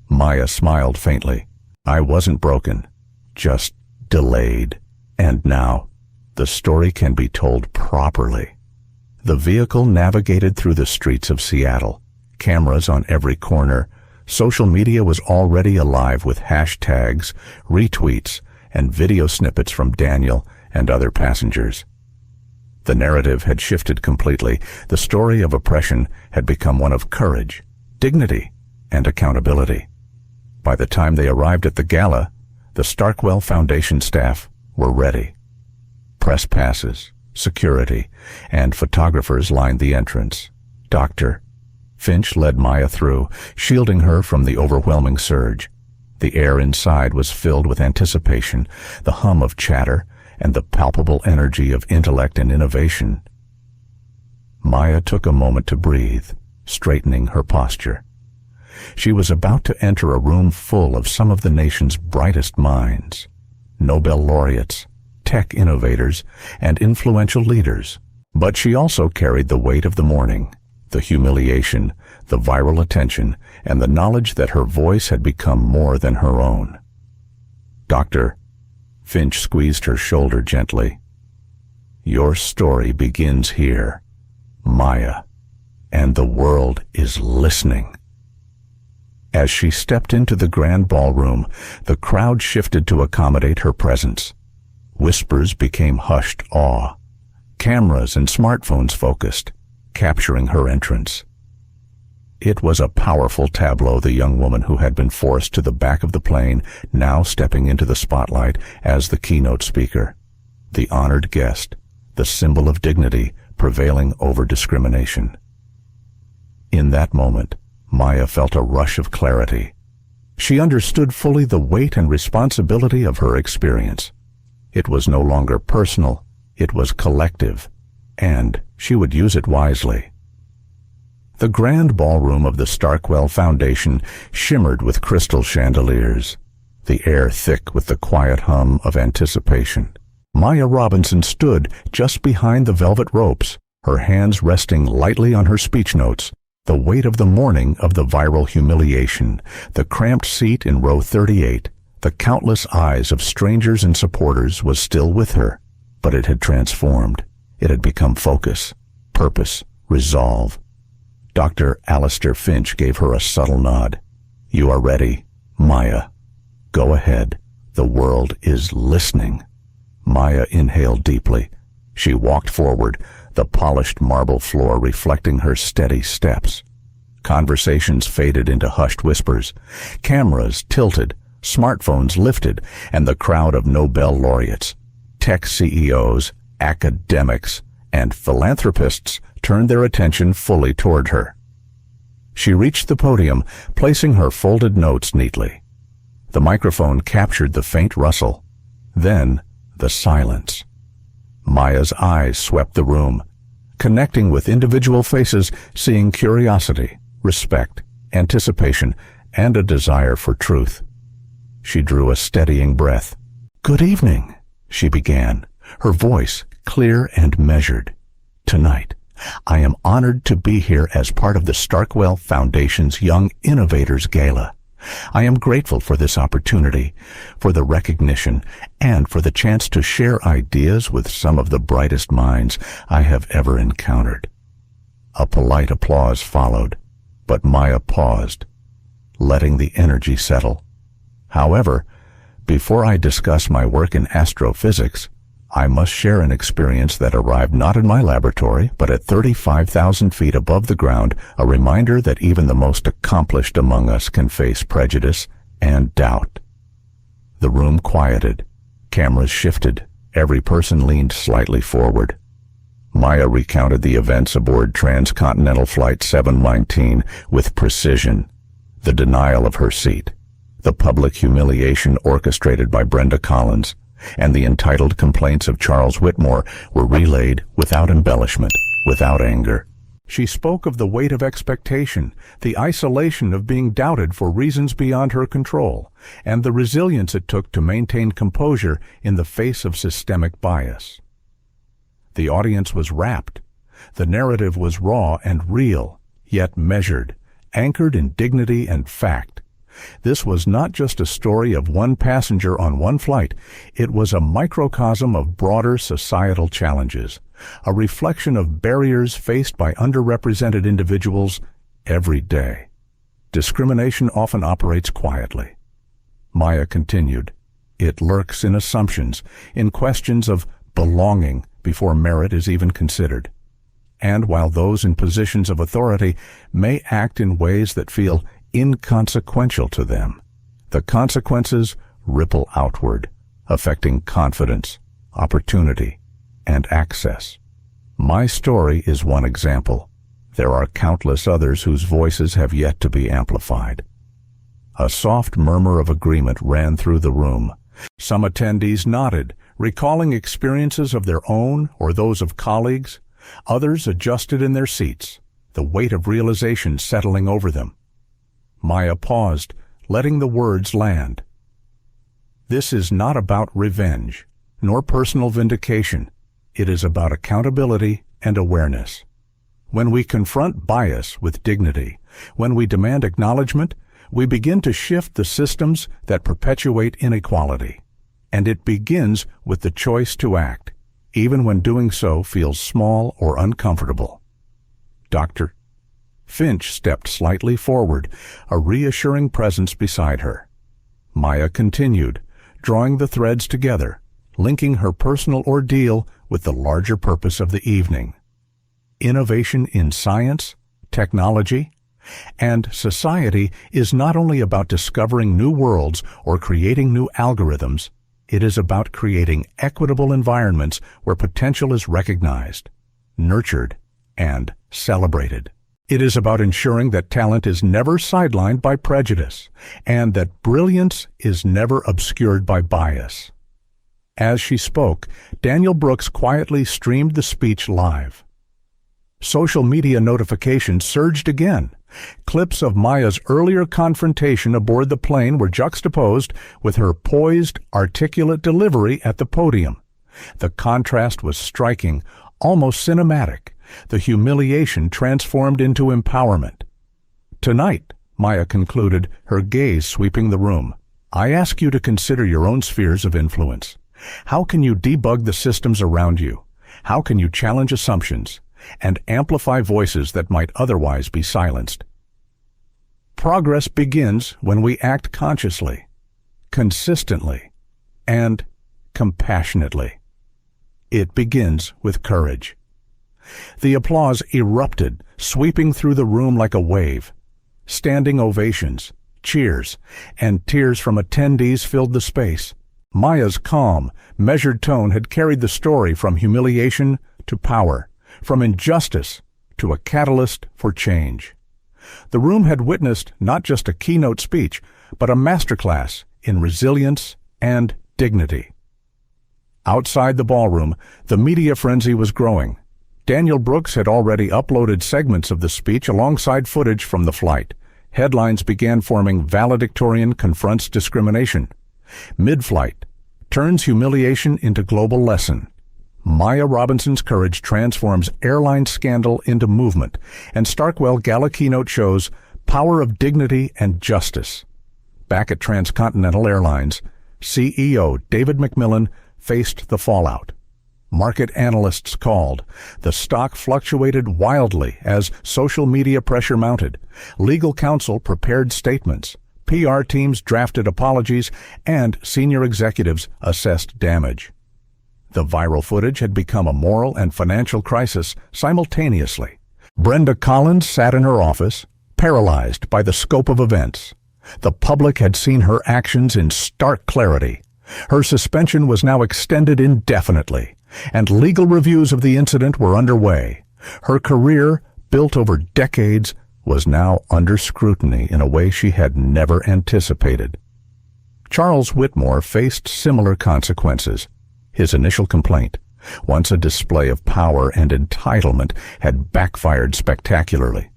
Maya smiled faintly. I wasn't broken, just delayed. And now, the story can be told properly. The vehicle navigated through the streets of Seattle, cameras on every corner. Social media was already alive with hashtags, retweets, and video snippets from Daniel and other passengers. The narrative had shifted completely. The story of oppression had become one of courage, dignity, and accountability. By the time they arrived at the gala, the Starkwell Foundation staff were ready. Press passes, security, and photographers lined the entrance. Dr. Finch led Maya through, shielding her from the overwhelming surge. The air inside was filled with anticipation, the hum of chatter, and the palpable energy of intellect and innovation. Maya took a moment to breathe, straightening her posture. She was about to enter a room full of some of the nation's brightest minds, Nobel laureates, tech innovators, and influential leaders. But she also carried the weight of the morning, the humiliation, the viral attention, and the knowledge that her voice had become more than her own. Dr. Finch squeezed her shoulder gently. Your story begins here, Maya, and the world is listening. As she stepped into the grand ballroom, the crowd shifted to accommodate her presence. Whispers became hushed awe. Cameras and smartphones focused, capturing her entrance. It was a powerful tableau, the young woman who had been forced to the back of the plane, now stepping into the spotlight as the keynote speaker. The honored guest, the symbol of dignity prevailing over discrimination. In that moment, Maya felt a rush of clarity. She understood fully the weight and responsibility of her experience. It was no longer personal, it was collective, and she would use it wisely. The grand ballroom of the Starkwell Foundation shimmered with crystal chandeliers, the air thick with the quiet hum of anticipation. Maya Robinson stood just behind the velvet ropes, her hands resting lightly on her speech notes. The weight of the morning of the viral humiliation, the cramped seat in row 38, the countless eyes of strangers and supporters was still with her, but it had transformed. It had become focus, purpose, resolve. Dr. Alistair Finch gave her a subtle nod. You are ready, Maya. Go ahead. The world is listening. Maya inhaled deeply. She walked forward, the polished marble floor reflecting her steady steps. Conversations faded into hushed whispers. Cameras tilted, smartphones lifted, and the crowd of Nobel laureates, tech CEOs, academics, and philanthropists turned their attention fully toward her. She reached the podium, placing her folded notes neatly. The microphone captured the faint rustle, then the silence. Maya's eyes swept the room, connecting with individual faces, seeing curiosity, respect, anticipation, and a desire for truth. She drew a steadying breath. Good evening, she began, her voice clear and measured. Tonight, I am honored to be here as part of the Starkwell Foundation's Young Innovators Gala. I am grateful for this opportunity, for the recognition, and for the chance to share ideas with some of the brightest minds I have ever encountered. A polite applause followed, but Maya paused, letting the energy settle. However, before I discuss my work in astrophysics, I must share an experience that arrived not in my laboratory, but at 35,000 feet above the ground, a reminder that even the most accomplished among us can face prejudice and doubt. The room quieted. Cameras shifted. Every person leaned slightly forward. Maya recounted the events aboard Transcontinental Flight 719 with precision. The denial of her seat, the public humiliation orchestrated by Brenda Collins, and the entitled complaints of Charles Whitmore were relayed without embellishment, without anger. She spoke of the weight of expectation, the isolation of being doubted for reasons beyond her control, and the resilience it took to maintain composure in the face of systemic bias. The audience was rapt. The narrative was raw and real, yet measured, anchored in dignity and fact. This was not just a story of one passenger on one flight. It was a microcosm of broader societal challenges, a reflection of barriers faced by underrepresented individuals every day. Discrimination often operates quietly. Maya continued, "It lurks in assumptions, in questions of belonging before merit is even considered. And while those in positions of authority may act in ways that feel inconsequential to them, the consequences ripple outward, affecting confidence, opportunity, and access. My story is one example. There are countless others whose voices have yet to be amplified." A soft murmur of agreement ran through the room. Some attendees nodded, recalling experiences of their own or those of colleagues. Others adjusted in their seats, the weight of realization settling over them. Maya paused, letting the words land. "This is not about revenge, nor personal vindication. It is about accountability and awareness. When we confront bias with dignity, when we demand acknowledgement, we begin to shift the systems that perpetuate inequality. And it begins with the choice to act, even when doing so feels small or uncomfortable." Dr. Finch stepped slightly forward, a reassuring presence beside her. Maya continued, drawing the threads together, linking her personal ordeal with the larger purpose of the evening. Innovation in science, technology, and society is not only about discovering new worlds or creating new algorithms. It is about creating equitable environments where potential is recognized, nurtured, and celebrated. It is about ensuring that talent is never sidelined by prejudice, and that brilliance is never obscured by bias. As she spoke, Daniel Brooks quietly streamed the speech live. Social media notifications surged again. Clips of Maya's earlier confrontation aboard the plane were juxtaposed with her poised, articulate delivery at the podium. The contrast was striking, almost cinematic. The humiliation transformed into empowerment. "Tonight," Maya concluded, her gaze sweeping the room, "I ask you to consider your own spheres of influence. How can you debug the systems around you? How can you challenge assumptions and amplify voices that might otherwise be silenced? Progress begins when we act consciously, consistently, and compassionately. It begins with courage." The applause erupted, sweeping through the room like a wave. Standing ovations, cheers, and tears from attendees filled the space. Maya's calm, measured tone had carried the story from humiliation to power, from injustice to a catalyst for change. The room had witnessed not just a keynote speech, but a masterclass in resilience and dignity. Outside the ballroom, the media frenzy was growing. Daniel Brooks had already uploaded segments of the speech alongside footage from the flight. Headlines began forming: "Valedictorian confronts discrimination." "Mid-flight turns humiliation into global lesson." Maya Robinson's courage transforms airline scandal into movement, and Starkwell Gala keynote shows power of dignity and justice. Back at Transcontinental Airlines, CEO David McMillan faced the fallout. Market analysts called. The stock fluctuated wildly as social media pressure mounted. Legal counsel prepared statements. PR teams drafted apologies, and senior executives assessed damage. The viral footage had become a moral and financial crisis simultaneously. Brenda Collins sat in her office, paralyzed by the scope of events. The public had seen her actions in stark clarity. Her suspension was now extended indefinitely, and legal reviews of the incident were underway. Her career, built over decades, was now under scrutiny in a way she had never anticipated. Charles Whitmore faced similar consequences. His initial complaint, once a display of power and entitlement, had backfired spectacularly.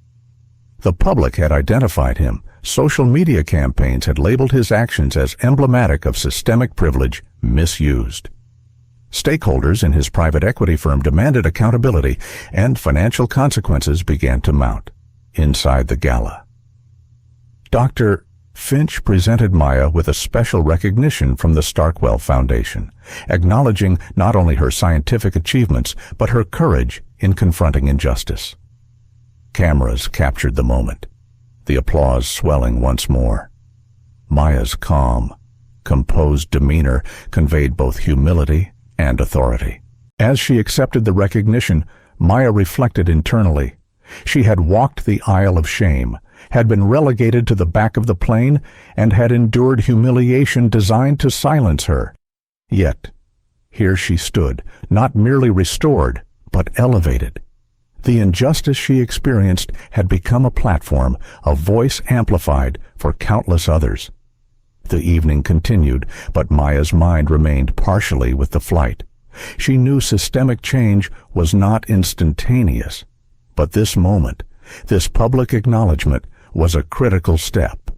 The public had identified him. Social media campaigns had labeled his actions as emblematic of systemic privilege misused. Stakeholders in his private equity firm demanded accountability, and financial consequences began to mount inside the gala. Dr. Finch presented Maya with a special recognition from the Starkwell Foundation, acknowledging not only her scientific achievements, but her courage in confronting injustice. Cameras captured the moment, the applause swelling once more. Maya's calm, composed demeanor conveyed both humility and authority. As she accepted the recognition, Maya reflected internally. She had walked the aisle of shame, had been relegated to the back of the plane, and had endured humiliation designed to silence her. Yet, here she stood, not merely restored, but elevated. The injustice she experienced had become a platform, a voice amplified for countless others. The evening continued, but Maya's mind remained partially with the flight. She knew systemic change was not instantaneous, but this moment, this public acknowledgement, was a critical step.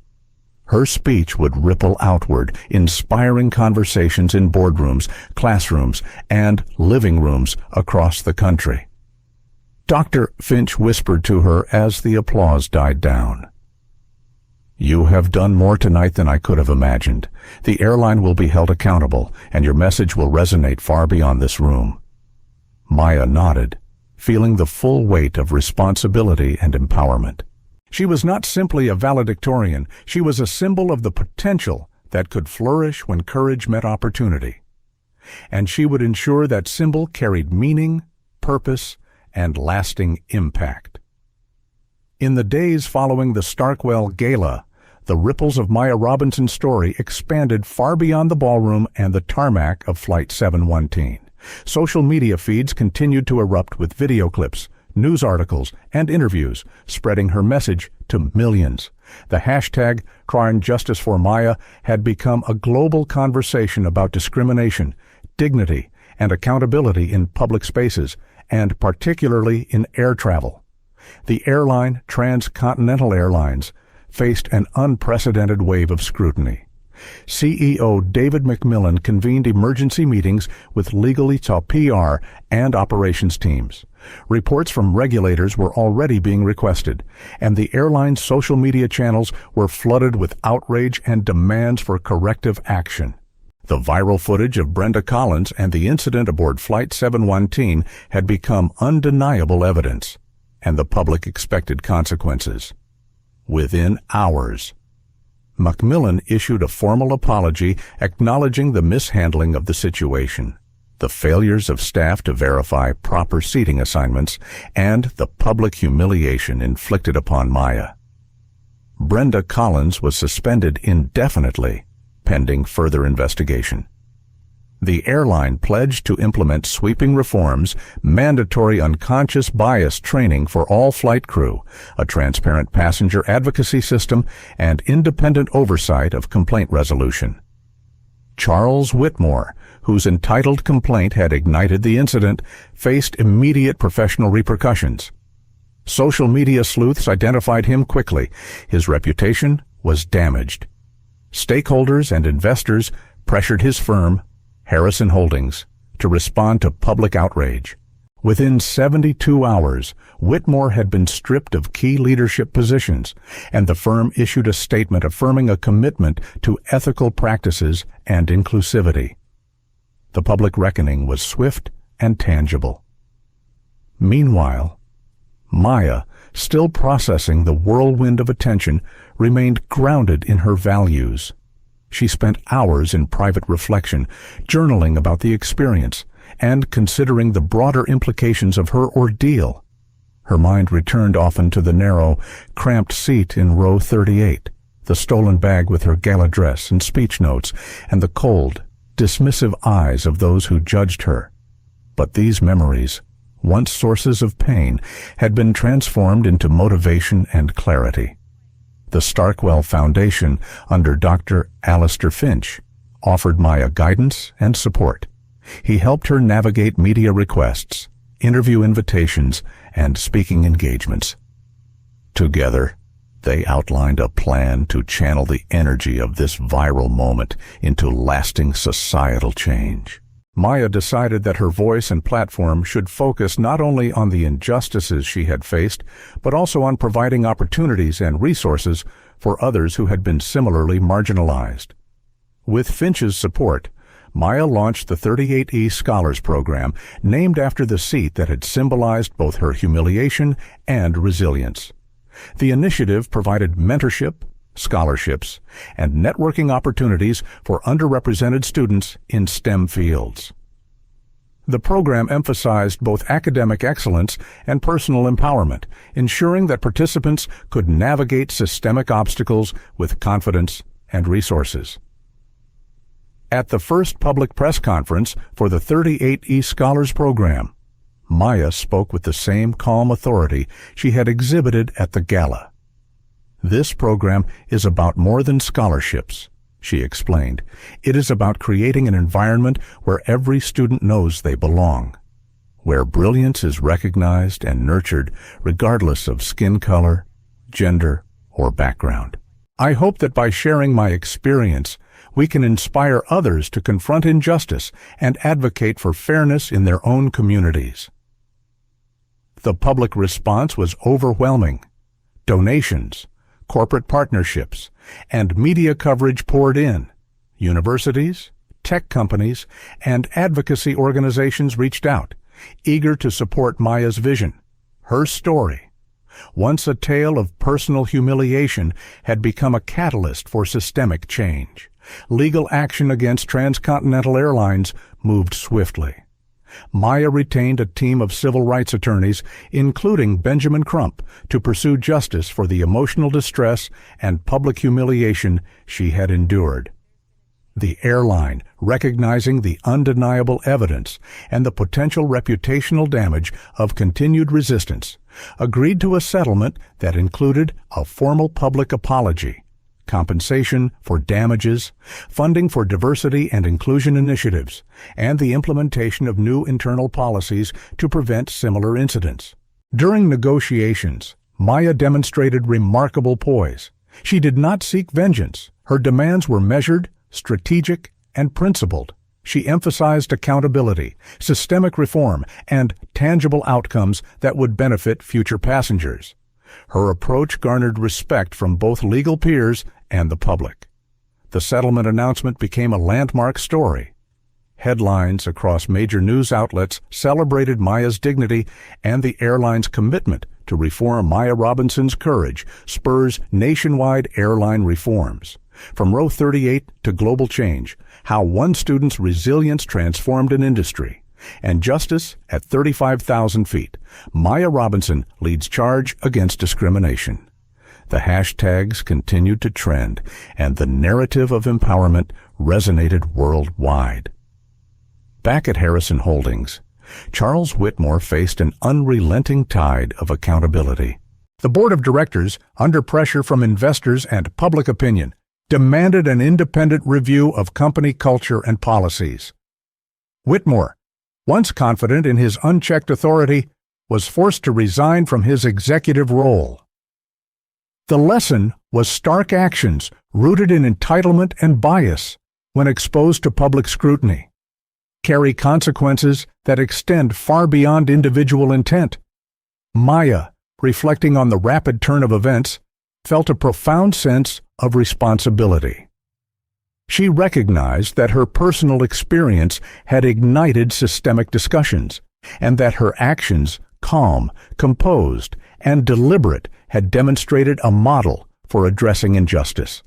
Her speech would ripple outward, inspiring conversations in boardrooms, classrooms, and living rooms across the country. Dr. Finch whispered to her as the applause died down. "You have done more tonight than I could have imagined. The airline will be held accountable, and your message will resonate far beyond this room." Maya nodded, feeling the full weight of responsibility and empowerment. She was not simply a valedictorian, she was a symbol of the potential that could flourish when courage met opportunity. And she would ensure that symbol carried meaning, purpose, and lasting impact. In the days following the Starkwell Gala, the ripples of Maya Robinson's story expanded far beyond the ballroom and the tarmac of Flight 719. Social media feeds continued to erupt with video clips, news articles, and interviews, spreading her message to millions. The hashtag Crying Justice for Maya had become a global conversation about discrimination, dignity, and accountability in public spaces, and particularly in air travel. The airline, Transcontinental Airlines, faced an unprecedented wave of scrutiny. CEO David McMillan convened emergency meetings with legally top PR and operations teams. Reports from regulators were already being requested, and the airline's social media channels were flooded with outrage and demands for corrective action. The viral footage of Brenda Collins and the incident aboard Flight 719 had become undeniable evidence, and the public expected consequences. Within hours, McMillan issued a formal apology acknowledging the mishandling of the situation, the failures of staff to verify proper seating assignments, and the public humiliation inflicted upon Maya. Brenda Collins was suspended indefinitely, pending further investigation. The airline pledged to implement sweeping reforms, mandatory unconscious bias training for all flight crew, a transparent passenger advocacy system, and independent oversight of complaint resolution. Charles Whitmore, whose entitled complaint had ignited the incident, faced immediate professional repercussions. Social media sleuths identified him quickly. His reputation was damaged. Stakeholders and investors pressured his firm, Harrison Holdings, to respond to public outrage. Within 72 hours, Whitmore had been stripped of key leadership positions, and the firm issued a statement affirming a commitment to ethical practices and inclusivity. The public reckoning was swift and tangible. Meanwhile, Maya, still processing the whirlwind of attention, remained grounded in her values. She spent hours in private reflection, journaling about the experience, and considering the broader implications of her ordeal. Her mind returned often to the narrow, cramped seat in row 38, the stolen bag with her gala dress and speech notes, and the cold, dismissive eyes of those who judged her. But these memories, once sources of pain, had been transformed into motivation and clarity. The Starkwell Foundation, under Dr. Alistair Finch, offered Maya guidance and support. He helped her navigate media requests, interview invitations, and speaking engagements. Together, they outlined a plan to channel the energy of this viral moment into lasting societal change. Maya decided that her voice and platform should focus not only on the injustices she had faced, but also on providing opportunities and resources for others who had been similarly marginalized. With Finch's support, Maya launched the 38E Scholars Program, named after the seat that had symbolized both her humiliation and resilience. The initiative provided mentorship, scholarships, and networking opportunities for underrepresented students in STEM fields. The program emphasized both academic excellence and personal empowerment, ensuring that participants could navigate systemic obstacles with confidence and resources. At the first public press conference for the 38E Scholars Program, Maya spoke with the same calm authority she had exhibited at the gala. "This program is about more than scholarships," she explained. "It is about creating an environment where every student knows they belong, where brilliance is recognized and nurtured regardless of skin color, gender, or background. I hope that by sharing my experience, we can inspire others to confront injustice and advocate for fairness in their own communities." The public response was overwhelming. Donations, corporate partnerships, and media coverage poured in. Universities, tech companies, and advocacy organizations reached out, eager to support Maya's vision. Her story, once a tale of personal humiliation, had become a catalyst for systemic change. Legal action against Transcontinental Airlines moved swiftly. Maya retained a team of civil rights attorneys, including Benjamin Crump, to pursue justice for the emotional distress and public humiliation she had endured. The airline, recognizing the undeniable evidence and the potential reputational damage of continued resistance, agreed to a settlement that included a formal public apology, compensation for damages, funding for diversity and inclusion initiatives, and the implementation of new internal policies to prevent similar incidents. During negotiations, Maya demonstrated remarkable poise. She did not seek vengeance. Her demands were measured, strategic, and principled. She emphasized accountability, systemic reform, and tangible outcomes that would benefit future passengers. Her approach garnered respect from both legal peers and the public. The settlement announcement became a landmark story. Headlines across major news outlets celebrated Maya's dignity, and the airline's commitment to reform. Maya Robinson's courage spurs nationwide airline reforms. From Row 38 to global change, how one student's resilience transformed an industry. And justice at 35,000 feet, Maya Robinson leads charge against discrimination. The hashtags continued to trend, and the narrative of empowerment resonated worldwide. Back at Harrison Holdings, Charles Whitmore faced an unrelenting tide of accountability. The board of directors, under pressure from investors and public opinion, demanded an independent review of company culture and policies. Whitmore, once confident in his unchecked authority, was forced to resign from his executive role. The lesson was stark actions rooted in entitlement and bias, when exposed to public scrutiny, carry consequences that extend far beyond individual intent. Maya, reflecting on the rapid turn of events, felt a profound sense of responsibility. She recognized that her personal experience had ignited systemic discussions, and that her actions, calm, composed, and deliberate, had demonstrated a model for addressing injustice.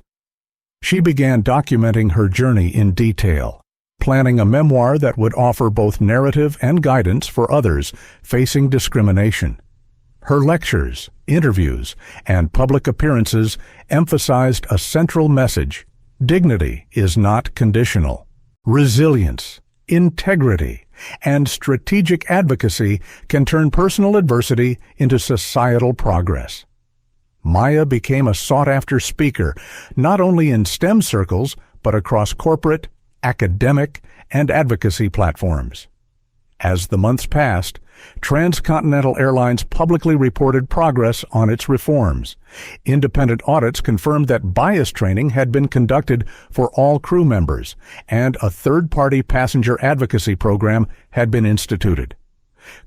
She began documenting her journey in detail, planning a memoir that would offer both narrative and guidance for others facing discrimination. Her lectures, interviews, and public appearances emphasized a central message: dignity is not conditional. Resilience, integrity, and strategic advocacy can turn personal adversity into societal progress. Maya became a sought-after speaker, not only in STEM circles, but across corporate, academic, and advocacy platforms. As the months passed, Transcontinental Airlines publicly reported progress on its reforms. Independent audits confirmed that bias training had been conducted for all crew members, and a third-party passenger advocacy program had been instituted.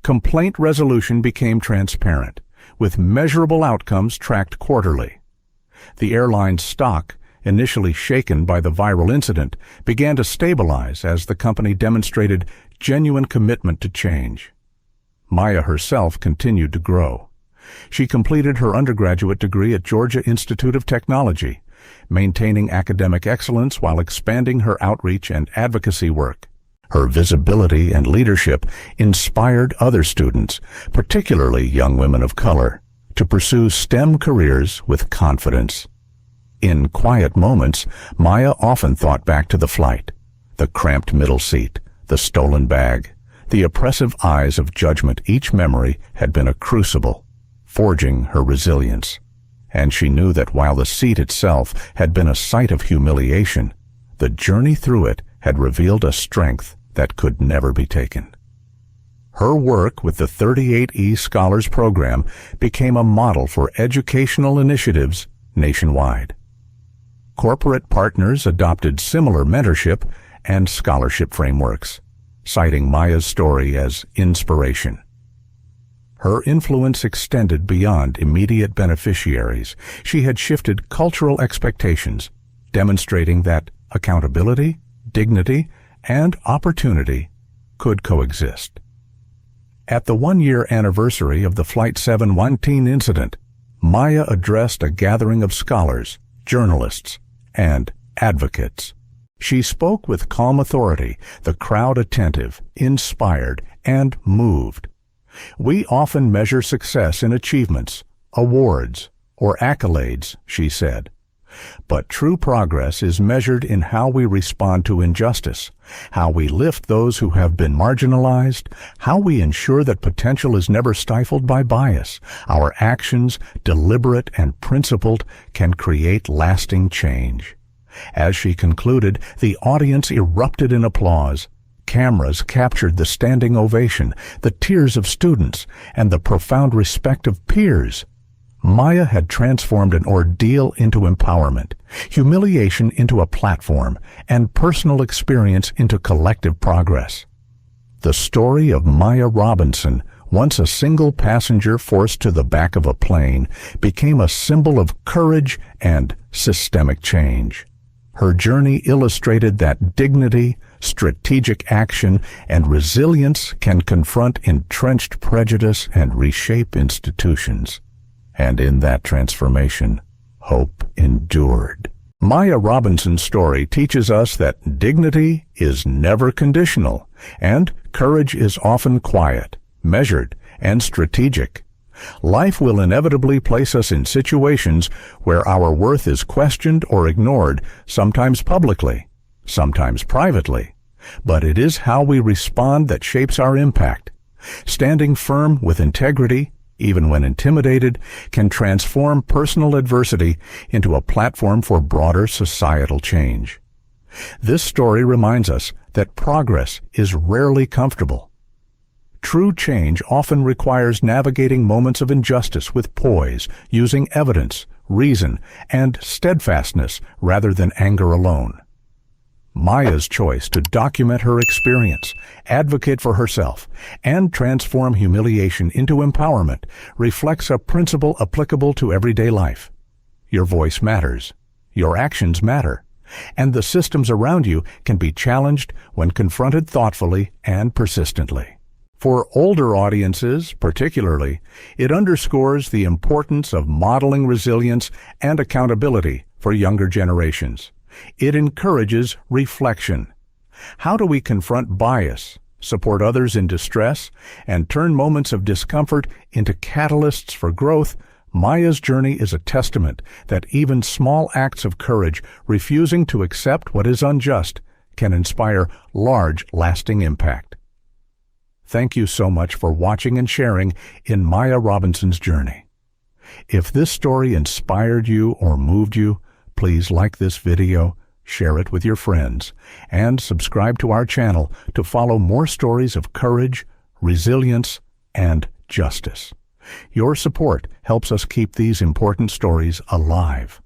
Complaint resolution became transparent, with measurable outcomes tracked quarterly. The airline's stock, initially shaken by the viral incident, began to stabilize as the company demonstrated genuine commitment to change. Maya herself continued to grow. She completed her undergraduate degree at Georgia Institute of Technology, maintaining academic excellence while expanding her outreach and advocacy work. Her visibility and leadership inspired other students, particularly young women of color, to pursue STEM careers with confidence. In quiet moments, Maya often thought back to the flight, the cramped middle seat, the stolen bag, the oppressive eyes of judgment. Each memory had been a crucible, forging her resilience. And she knew that while the seat itself had been a site of humiliation, the journey through it had revealed a strength that could never be taken. Her work with the 38E Scholars Program became a model for educational initiatives nationwide. Corporate partners adopted similar mentorship and scholarship frameworks, citing Maya's story as inspiration. Her influence extended beyond immediate beneficiaries. She had shifted cultural expectations, demonstrating that accountability, dignity, and opportunity could coexist. At the one-year anniversary of the Flight 719 incident, Maya addressed a gathering of scholars, journalists, and advocates. She spoke with calm authority, the crowd attentive, inspired, and moved. We often measure success in achievements, awards, or accolades, she said. But true progress is measured in how we respond to injustice, how we lift those who have been marginalized, how we ensure that potential is never stifled by bias. Our actions, deliberate and principled, can create lasting change. As she concluded, the audience erupted in applause. Cameras captured the standing ovation, the tears of students, and the profound respect of peers. Maya had transformed an ordeal into empowerment, humiliation into a platform, and personal experience into collective progress. The story of Maya Robinson, once a single passenger forced to the back of a plane, became a symbol of courage and systemic change. Her journey illustrated that dignity, strategic action, and resilience can confront entrenched prejudice and reshape institutions. And in that transformation, hope endured. Maya Robinson's story teaches us that dignity is never conditional, and courage is often quiet, measured, and strategic. Life will inevitably place us in situations where our worth is questioned or ignored, sometimes publicly, sometimes privately. But it is how we respond that shapes our impact. Standing firm with integrity, even when intimidated, can transform personal adversity into a platform for broader societal change. This story reminds us that progress is rarely comfortable. True change often requires navigating moments of injustice with poise, using evidence, reason, and steadfastness rather than anger alone. Maya's choice to document her experience, advocate for herself, and transform humiliation into empowerment reflects a principle applicable to everyday life. Your voice matters, your actions matter, and the systems around you can be challenged when confronted thoughtfully and persistently. For older audiences, particularly, it underscores the importance of modeling resilience and accountability for younger generations. It encourages reflection. How do we confront bias, support others in distress, and turn moments of discomfort into catalysts for growth? Maya's journey is a testament that even small acts of courage, refusing to accept what is unjust, can inspire large, lasting impact. Thank you so much for watching and sharing in Maya Robinson's journey. If this story inspired you or moved you, please like this video, share it with your friends, and subscribe to our channel to follow more stories of courage, resilience, and justice. Your support helps us keep these important stories alive.